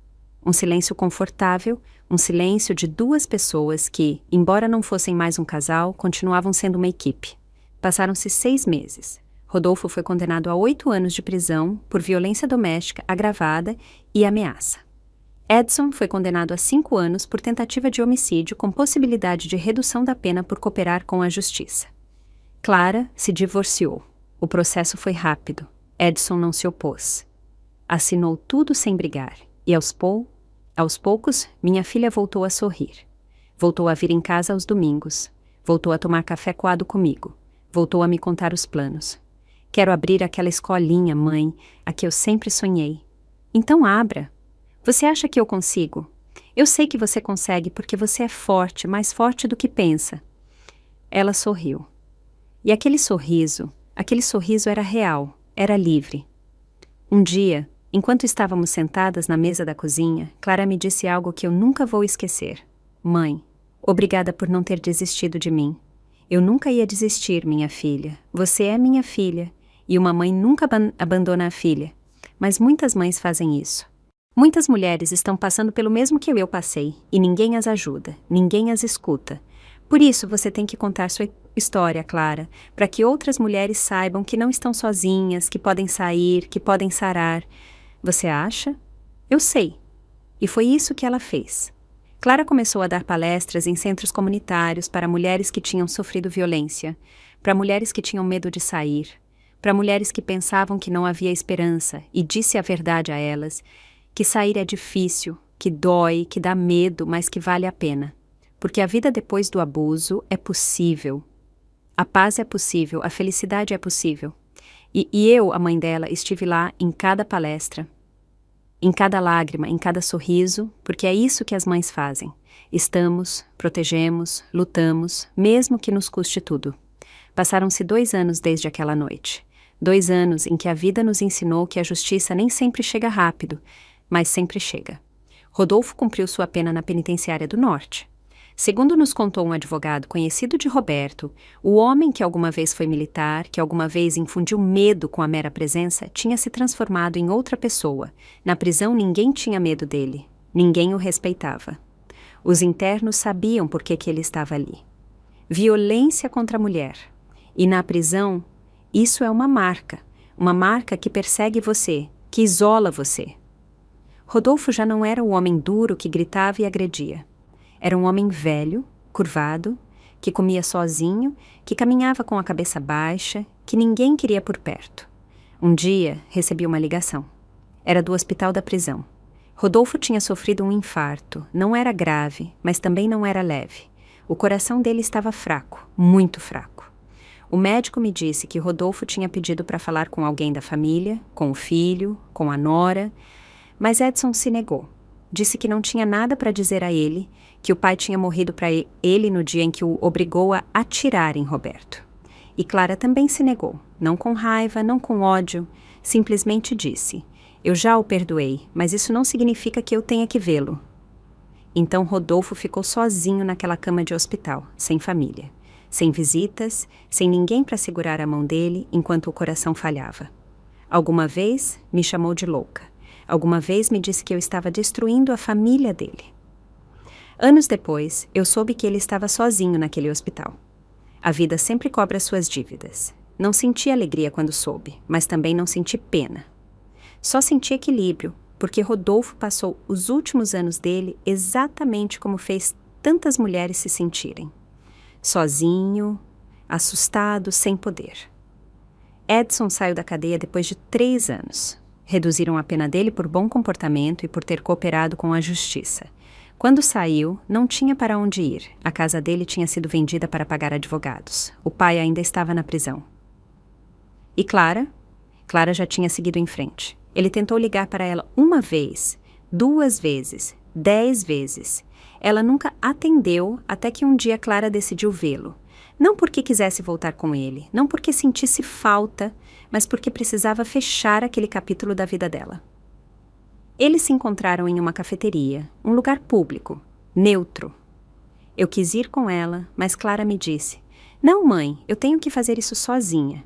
Um silêncio confortável, um silêncio de duas pessoas que, embora não fossem mais um casal, continuavam sendo uma equipe. Passaram-se 6 meses. Rodolfo foi condenado a 8 anos de prisão por violência doméstica agravada e ameaça. Edson foi condenado a 5 anos por tentativa de homicídio com possibilidade de redução da pena por cooperar com a justiça. Clara se divorciou. O processo foi rápido. Edson não se opôs. Assinou tudo sem brigar. E aos poucos, minha filha voltou a sorrir. Voltou a vir em casa aos domingos. Voltou a tomar café coado comigo. Voltou a me contar os planos. Quero abrir aquela escolinha, mãe, a que eu sempre sonhei. Então abra. Você acha que eu consigo? Eu sei que você consegue porque você é forte, mais forte do que pensa. Ela sorriu. E aquele sorriso era real, era livre. Um dia, enquanto estávamos sentadas na mesa da cozinha, Clara me disse algo que eu nunca vou esquecer. Mãe, obrigada por não ter desistido de mim. Eu nunca ia desistir, minha filha. Você é minha filha. E uma mãe nunca abandona a filha. Mas muitas mães fazem isso. Muitas mulheres estão passando pelo mesmo que eu passei, e ninguém as ajuda, ninguém as escuta. Por isso você tem que contar sua história, Clara, para que outras mulheres saibam que não estão sozinhas, que podem sair, que podem sarar. Você acha? Eu sei. E foi isso que ela fez. Clara começou a dar palestras em centros comunitários para mulheres que tinham sofrido violência, para mulheres que tinham medo de sair, para mulheres que pensavam que não havia esperança, e disse a verdade a elas, que sair é difícil, que dói, que dá medo, mas que vale a pena. Porque a vida depois do abuso é possível. A paz é possível, a felicidade é possível. E eu, a mãe dela, estive lá em cada palestra, em cada lágrima, em cada sorriso, porque é isso que as mães fazem. Estamos, protegemos, lutamos, mesmo que nos custe tudo. Passaram-se 2 anos desde aquela noite. 2 anos em que a vida nos ensinou que a justiça nem sempre chega rápido, mas sempre chega. Rodolfo cumpriu sua pena na penitenciária do Norte. Segundo nos contou um advogado conhecido de Roberto, o homem que alguma vez foi militar, que alguma vez infundiu medo com a mera presença, tinha se transformado em outra pessoa. Na prisão ninguém tinha medo dele. Ninguém o respeitava. Os internos sabiam por que ele estava ali. Violência contra a mulher. E na prisão, isso é uma marca que persegue você, que isola você. Rodolfo já não era o homem duro que gritava e agredia. Era um homem velho, curvado, que comia sozinho, que caminhava com a cabeça baixa, que ninguém queria por perto. Um dia, recebi uma ligação. Era do hospital da prisão. Rodolfo tinha sofrido um infarto. Não era grave, mas também não era leve. O coração dele estava fraco, muito fraco. O médico me disse que Rodolfo tinha pedido para falar com alguém da família, com o filho, com a nora, mas Edson se negou. Disse que não tinha nada para dizer a ele, que o pai tinha morrido para ele no dia em que o obrigou a atirar em Roberto. E Clara também se negou, não com raiva, não com ódio, simplesmente disse: "Eu já o perdoei, mas isso não significa que eu tenha que vê-lo." Então Rodolfo ficou sozinho naquela cama de hospital, sem família, sem visitas, sem ninguém para segurar a mão dele enquanto o coração falhava. Alguma vez me chamou de louca. Alguma vez me disse que eu estava destruindo a família dele. Anos depois, eu soube que ele estava sozinho naquele hospital. A vida sempre cobra suas dívidas. Não senti alegria quando soube, mas também não senti pena. Só senti equilíbrio, porque Rodolfo passou os últimos anos dele exatamente como fez tantas mulheres se sentirem. Sozinho, assustado, sem poder. Edson saiu da cadeia depois de 3 anos. Reduziram a pena dele por bom comportamento e por ter cooperado com a justiça. Quando saiu, não tinha para onde ir. A casa dele tinha sido vendida para pagar advogados. O pai ainda estava na prisão. E Clara? Clara já tinha seguido em frente. Ele tentou ligar para ela 1 vez, 2 vezes, 10 vezes. Ela nunca atendeu até que um dia Clara decidiu vê-lo. Não porque quisesse voltar com ele, não porque sentisse falta, mas porque precisava fechar aquele capítulo da vida dela. Eles se encontraram em uma cafeteria, um lugar público, neutro. Eu quis ir com ela, mas Clara me disse: "Não, mãe, eu tenho que fazer isso sozinha."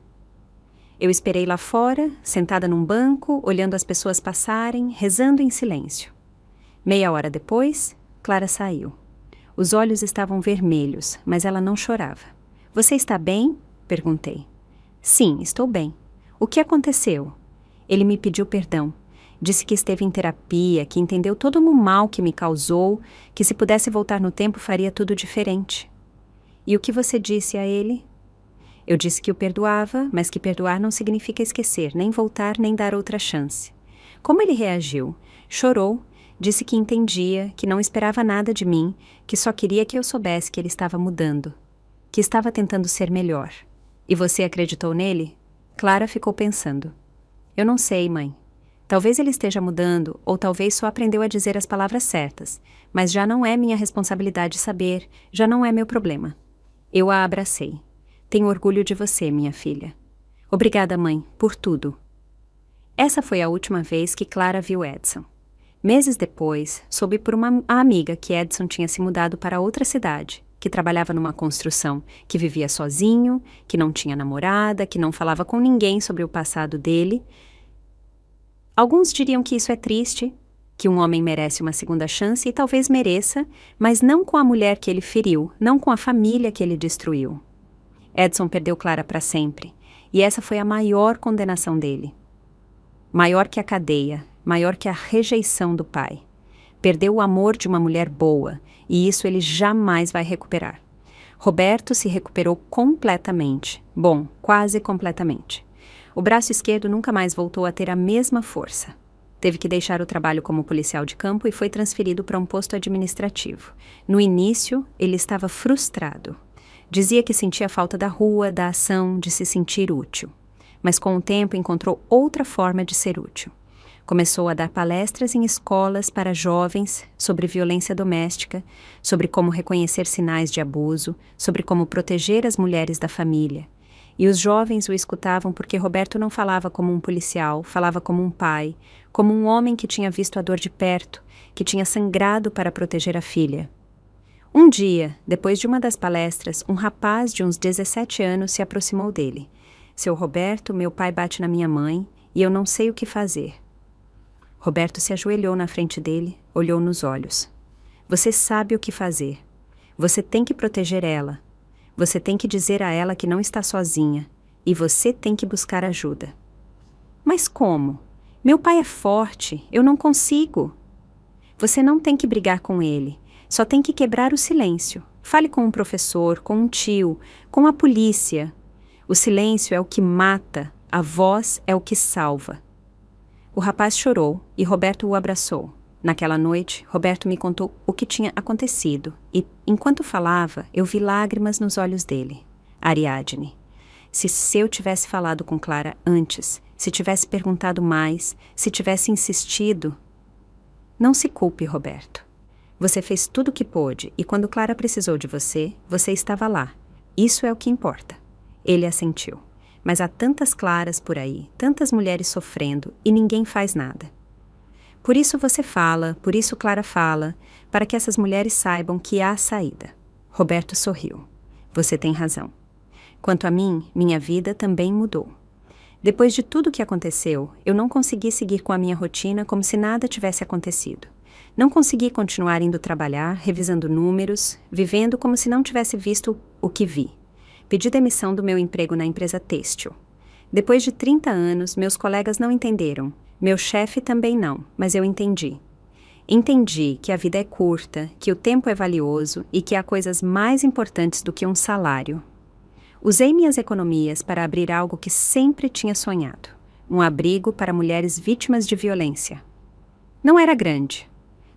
Eu esperei lá fora, sentada num banco, olhando as pessoas passarem, rezando em silêncio. Meia hora depois, Clara saiu. Os olhos estavam vermelhos, mas ela não chorava. "Você está bem?" perguntei. "Sim, estou bem." "O que aconteceu?" Ele me pediu perdão. Disse que esteve em terapia, que entendeu todo o mal que me causou, que se pudesse voltar no tempo faria tudo diferente. "E o que você disse a ele?" Eu disse que o perdoava, mas que perdoar não significa esquecer, nem voltar, nem dar outra chance. Como ele reagiu? Chorou, disse que entendia, que não esperava nada de mim, que só queria que eu soubesse que ele estava mudando, que estava tentando ser melhor. "E você acreditou nele?" Clara ficou pensando. "Eu não sei, mãe. Talvez ele esteja mudando, ou talvez só aprendeu a dizer as palavras certas, mas já não é minha responsabilidade saber, já não é meu problema." Eu a abracei. "Tenho orgulho de você, minha filha." "Obrigada, mãe, por tudo." Essa foi a última vez que Clara viu Edson. Meses depois, soube por uma amiga que Edson tinha se mudado para outra cidade, que trabalhava numa construção, que vivia sozinho, que não tinha namorada, que não falava com ninguém sobre o passado dele. Alguns diriam que isso é triste, que um homem merece uma segunda chance e talvez mereça, mas não com a mulher que ele feriu, não com a família que ele destruiu. Edson perdeu Clara para sempre, e essa foi a maior condenação dele. Maior que a cadeia, maior que a rejeição do pai. Perdeu o amor de uma mulher boa, e isso ele jamais vai recuperar. Roberto se recuperou completamente. Bom, quase completamente. O braço esquerdo nunca mais voltou a ter a mesma força. Teve que deixar o trabalho como policial de campo e foi transferido para um posto administrativo. No início, ele estava frustrado. Dizia que sentia falta da rua, da ação, de se sentir útil. Mas com o tempo encontrou outra forma de ser útil. Começou a dar palestras em escolas para jovens sobre violência doméstica, sobre como reconhecer sinais de abuso, sobre como proteger as mulheres da família. E os jovens o escutavam porque Roberto não falava como um policial, falava como um pai, como um homem que tinha visto a dor de perto, que tinha sangrado para proteger a filha. Um dia, depois de uma das palestras, um rapaz de uns 17 anos se aproximou dele. Seu Roberto, meu pai bate na minha mãe e eu não sei o que fazer. Roberto se ajoelhou na frente dele, olhou nos olhos. Você sabe o que fazer. Você tem que proteger ela. Você tem que dizer a ela que não está sozinha. E você tem que buscar ajuda. Mas como? Meu pai é forte, eu não consigo. Você não tem que brigar com ele. Só tem que quebrar o silêncio. Fale com um professor, com um tio, com a polícia. O silêncio é o que mata, a voz é o que salva. O rapaz chorou e Roberto o abraçou. Naquela noite, Roberto me contou o que tinha acontecido e, enquanto falava, eu vi lágrimas nos olhos dele. Ariadne. Se eu tivesse falado com Clara antes, se tivesse perguntado mais, se tivesse insistido... Não se culpe, Roberto. Você fez tudo o que pôde e quando Clara precisou de você, você estava lá. Isso é o que importa. Ele assentiu. Mas há tantas Claras por aí, tantas mulheres sofrendo e ninguém faz nada. Por isso você fala, por isso Clara fala, para que essas mulheres saibam que há saída. Roberto sorriu. Você tem razão. Quanto a mim, minha vida também mudou. Depois de tudo o que aconteceu, eu não consegui seguir com a minha rotina como se nada tivesse acontecido. Não consegui continuar indo trabalhar, revisando números, vivendo como se não tivesse visto o que vi. Pedi demissão do meu emprego na empresa têxtil. Depois de 30 anos, meus colegas não entenderam. Meu chefe também não, mas eu entendi. Entendi que a vida é curta, que o tempo é valioso e que há coisas mais importantes do que um salário. Usei minhas economias para abrir algo que sempre tinha sonhado. Um abrigo para mulheres vítimas de violência. Não era grande.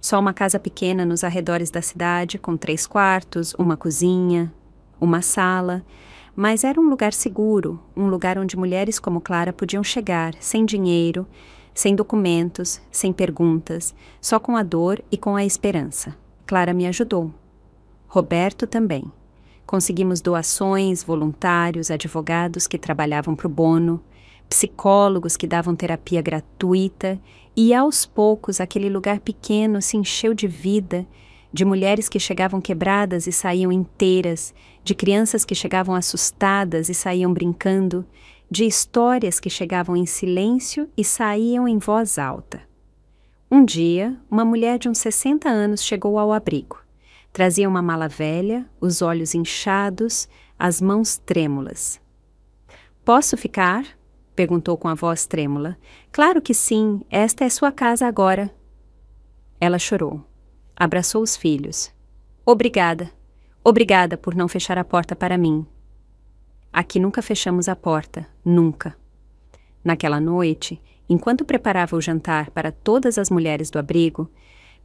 Só uma casa pequena nos arredores da cidade, com 3 quartos, uma cozinha, uma sala. Mas era um lugar seguro, um lugar onde mulheres como Clara podiam chegar, sem dinheiro, sem documentos, sem perguntas, só com a dor e com a esperança. Clara me ajudou. Roberto também. Conseguimos doações, voluntários, advogados que trabalhavam pro bono, psicólogos que davam terapia gratuita e, aos poucos, aquele lugar pequeno se encheu de vida, de mulheres que chegavam quebradas e saíam inteiras, de crianças que chegavam assustadas e saíam brincando, de histórias que chegavam em silêncio e saíam em voz alta. Um dia, uma mulher de uns 60 anos chegou ao abrigo. Trazia uma mala velha, os olhos inchados, as mãos trêmulas. "Posso ficar?" perguntou com a voz trêmula. "Claro que sim, esta é sua casa agora." Ela chorou. Abraçou os filhos. "Obrigada. Obrigada por não fechar a porta para mim." Aqui nunca fechamos a porta, nunca. Naquela noite, enquanto preparava o jantar para todas as mulheres do abrigo,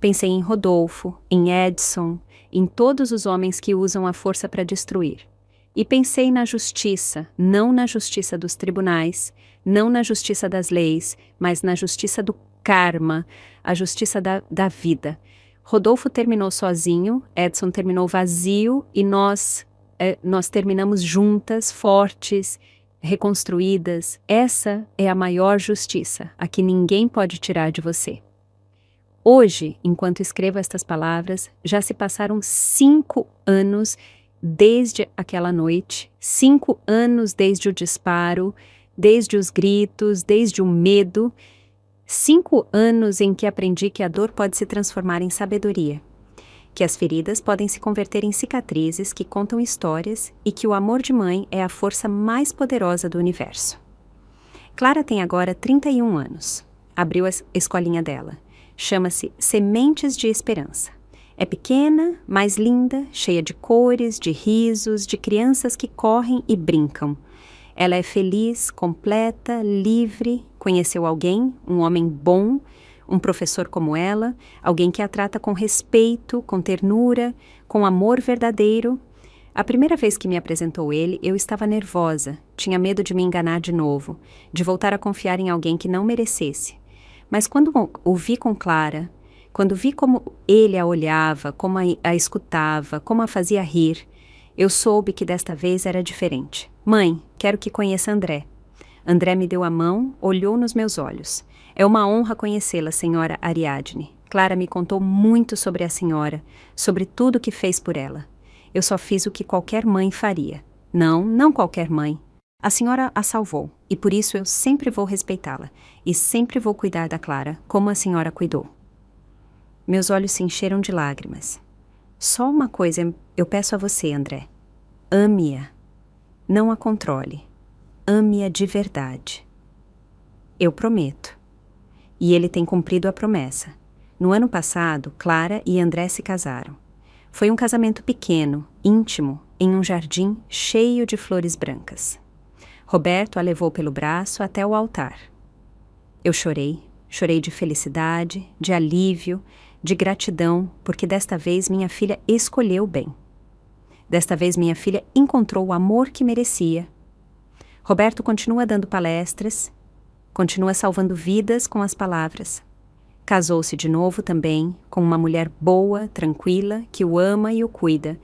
pensei em Rodolfo, em Edson, em todos os homens que usam a força para destruir. E pensei na justiça, não na justiça dos tribunais, não na justiça das leis, mas na justiça do karma, a justiça da vida. Rodolfo terminou sozinho, Edson terminou vazio e nós terminamos juntas, fortes, reconstruídas. Essa é a maior justiça, a que ninguém pode tirar de você. Hoje, enquanto escrevo estas palavras, já se passaram 5 anos desde aquela noite, 5 anos desde o disparo, desde os gritos, desde o medo, 5 anos em que aprendi que a dor pode se transformar em sabedoria, que as feridas podem se converter em cicatrizes que contam histórias e que o amor de mãe é a força mais poderosa do universo. Clara tem agora 31 anos. Abriu a escolinha dela. Chama-se Sementes de Esperança. É pequena, mas linda, cheia de cores, de risos, de crianças que correm e brincam. Ela é feliz, completa, livre, conheceu alguém, um homem bom, um professor como ela, alguém que a trata com respeito, com ternura, com amor verdadeiro. A primeira vez que me apresentou ele, eu estava nervosa, tinha medo de me enganar de novo, de voltar a confiar em alguém que não merecesse. Mas quando o vi com Clara, quando vi como ele a olhava, como a escutava, como a fazia rir, eu soube que desta vez era diferente. "Mãe, quero que conheça André." André me deu a mão, olhou nos meus olhos. "É uma honra conhecê-la, senhora Ariadne." Clara me contou muito sobre a senhora, sobre tudo o que fez por ela. Eu só fiz o que qualquer mãe faria. Não qualquer mãe. A senhora a salvou, e por isso eu sempre vou respeitá-la, e sempre vou cuidar da Clara, como a senhora cuidou. Meus olhos se encheram de lágrimas. Só uma coisa eu peço a você, André. Ame-a. Não a controle. Ame-a de verdade. Eu prometo. E ele tem cumprido a promessa. No ano passado, Clara e André se casaram. Foi um casamento pequeno, íntimo, em um jardim cheio de flores brancas. Roberto a levou pelo braço até o altar. Eu chorei de felicidade, de alívio, de gratidão, porque desta vez minha filha escolheu bem. Desta vez minha filha encontrou o amor que merecia. Roberto continua dando palestras, continua salvando vidas com as palavras. Casou-se de novo também com uma mulher boa, tranquila, que o ama e o cuida.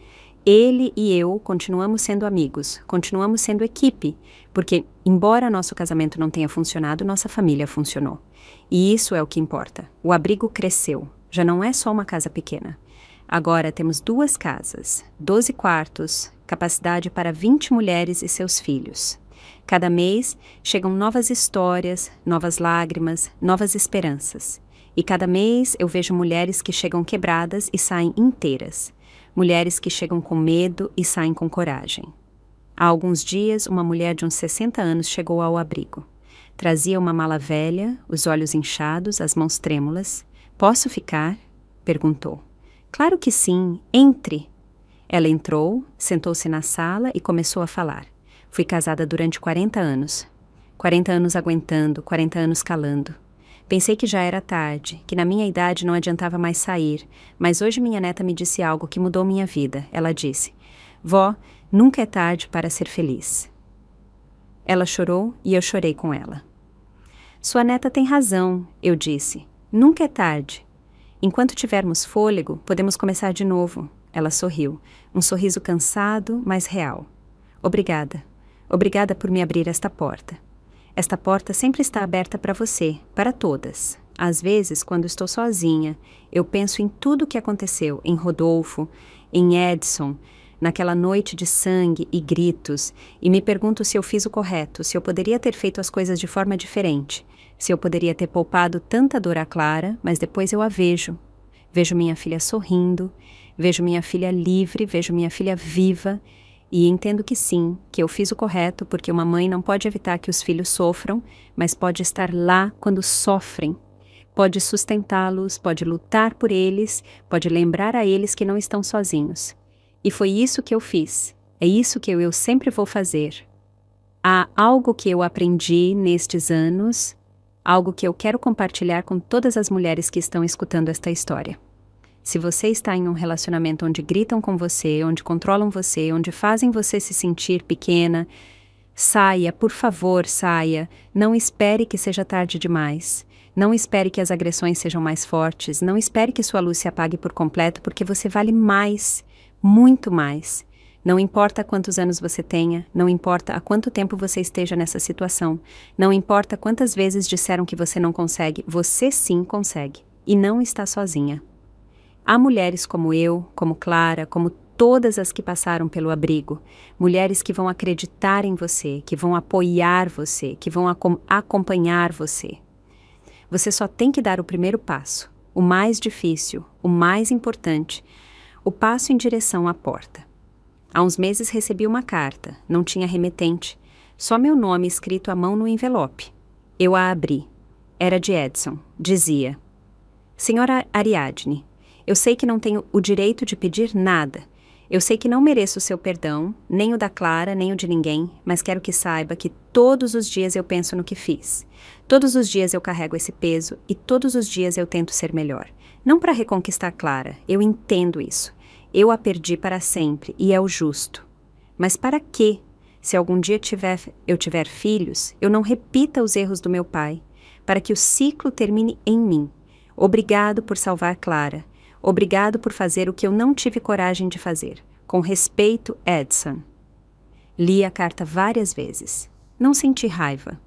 Ele e eu continuamos sendo amigos, continuamos sendo equipe, porque, embora nosso casamento não tenha funcionado, nossa família funcionou. E isso é o que importa. O abrigo cresceu. Já não é só uma casa pequena. Agora temos 2 casas, 12 quartos, capacidade para 20 mulheres e seus filhos. Cada mês chegam novas histórias, novas lágrimas, novas esperanças. E cada mês eu vejo mulheres que chegam quebradas e saem inteiras. Mulheres que chegam com medo e saem com coragem. Há alguns dias, uma mulher de uns 60 anos chegou ao abrigo. Trazia uma mala velha, os olhos inchados, as mãos trêmulas. "Posso ficar?" perguntou. "Claro que sim, entre." Ela entrou, sentou-se na sala e começou a falar. Fui casada durante 40 anos. 40 anos aguentando, 40 anos calando. Pensei que já era tarde, que na minha idade não adiantava mais sair, mas hoje minha neta me disse algo que mudou minha vida. Ela disse: "Vó, nunca é tarde para ser feliz." Ela chorou e eu chorei com ela. "Sua neta tem razão," eu disse. "Nunca é tarde. Enquanto tivermos fôlego, podemos começar de novo." Ela sorriu, um sorriso cansado, mas real. "Obrigada. Obrigada por me abrir esta porta. Esta porta sempre está aberta para você, para todas. Às vezes, quando estou sozinha, eu penso em tudo o que aconteceu, em Rodolfo, em Edson, naquela noite de sangue e gritos, e me pergunto se eu fiz o correto, se eu poderia ter feito as coisas de forma diferente, se eu poderia ter poupado tanta dor a Clara, mas depois eu a vejo. Vejo minha filha sorrindo, vejo minha filha livre, vejo minha filha viva, e entendo que sim, que eu fiz o correto, porque uma mãe não pode evitar que os filhos sofram, mas pode estar lá quando sofrem. Pode sustentá-los, pode lutar por eles, pode lembrar a eles que não estão sozinhos. E foi isso que eu fiz. É isso que eu sempre vou fazer. Há algo que eu aprendi nestes anos, algo que eu quero compartilhar com todas as mulheres que estão escutando esta história. Se você está em um relacionamento onde gritam com você, onde controlam você, onde fazem você se sentir pequena, saia, por favor, saia. Não espere que seja tarde demais. Não espere que as agressões sejam mais fortes. Não espere que sua luz se apague por completo, porque você vale mais, muito mais. Não importa quantos anos você tenha, não importa há quanto tempo você esteja nessa situação, não importa quantas vezes disseram que você não consegue, você sim consegue. E não está sozinha. Há mulheres como eu, como Clara, como todas as que passaram pelo abrigo, mulheres que vão acreditar em você, que vão apoiar você, que vão acompanhar você. Você só tem que dar o primeiro passo, o mais difícil, o mais importante, o passo em direção à porta. Há uns meses recebi uma carta, não tinha remetente, só meu nome escrito à mão no envelope. Eu a abri. Era de Edson. Dizia: "Senhora Ariadne, eu sei que não tenho o direito de pedir nada. Eu sei que não mereço o seu perdão, nem o da Clara, nem o de ninguém, mas quero que saiba que todos os dias eu penso no que fiz. Todos os dias eu carrego esse peso e todos os dias eu tento ser melhor. Não para reconquistar Clara, eu entendo isso. Eu a perdi para sempre e é o justo. Mas para quê? Se algum dia eu tiver filhos, eu não repita os erros do meu pai, para que o ciclo termine em mim. Obrigado por salvar Clara. Obrigado por fazer o que eu não tive coragem de fazer. Com respeito, Edson." Li a carta várias vezes. Não senti raiva.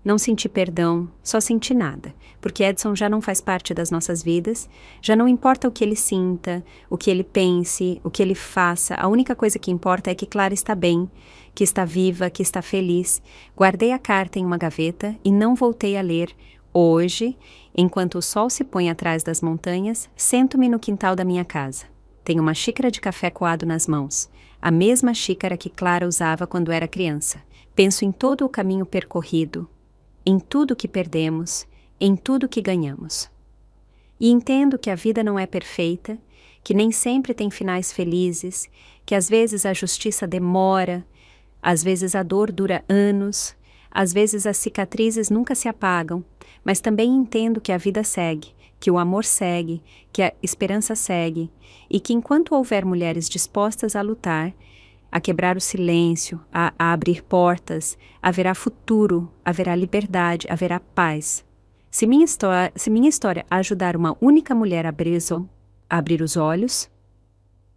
Não senti perdão, só senti nada, porque Edson já não faz parte das nossas vidas, já não importa o que ele sinta, o que ele pense, o que ele faça, a única coisa que importa é que Clara está bem, que está viva, que está feliz. Guardei a carta em uma gaveta e não voltei a ler. Hoje, enquanto o sol se põe atrás das montanhas, sento-me no quintal da minha casa. Tenho uma xícara de café coado nas mãos, a mesma xícara que Clara usava quando era criança. Penso em todo o caminho percorrido, em tudo que perdemos, em tudo que ganhamos. E entendo que a vida não é perfeita, que nem sempre tem finais felizes, que às vezes a justiça demora, às vezes a dor dura anos, às vezes as cicatrizes nunca se apagam, mas também entendo que a vida segue, que o amor segue, que a esperança segue, e que enquanto houver mulheres dispostas a lutar, a quebrar o silêncio, a abrir portas, haverá futuro, haverá liberdade, haverá paz. Se minha história ajudar uma única mulher a abrir os olhos,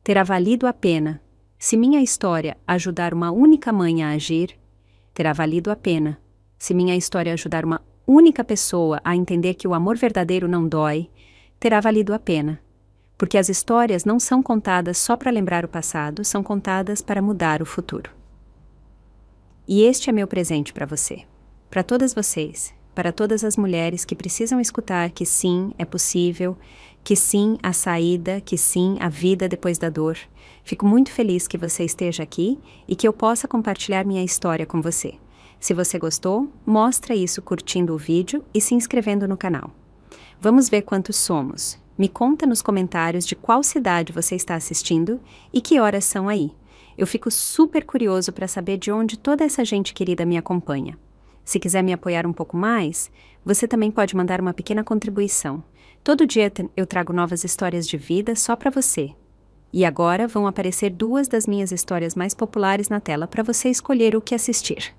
terá valido a pena. Se minha história ajudar uma única mãe a agir, terá valido a pena. Se minha história ajudar uma única pessoa a entender que o amor verdadeiro não dói, terá valido a pena. Porque as histórias não são contadas só para lembrar o passado, são contadas para mudar o futuro. E este é meu presente para você, para todas vocês, para todas as mulheres que precisam escutar que sim, é possível, que sim, há saída, que sim, há vida depois da dor. Fico muito feliz que você esteja aqui e que eu possa compartilhar minha história com você. Se você gostou, mostra isso curtindo o vídeo e se inscrevendo no canal. Vamos ver quantos somos. Me conta nos comentários de qual cidade você está assistindo e que horas são aí. Eu fico super curioso para saber de onde toda essa gente querida me acompanha. Se quiser me apoiar um pouco mais, você também pode mandar uma pequena contribuição. Todo dia eu trago novas histórias de vida só para você. E agora vão aparecer 2 das minhas histórias mais populares na tela para você escolher o que assistir.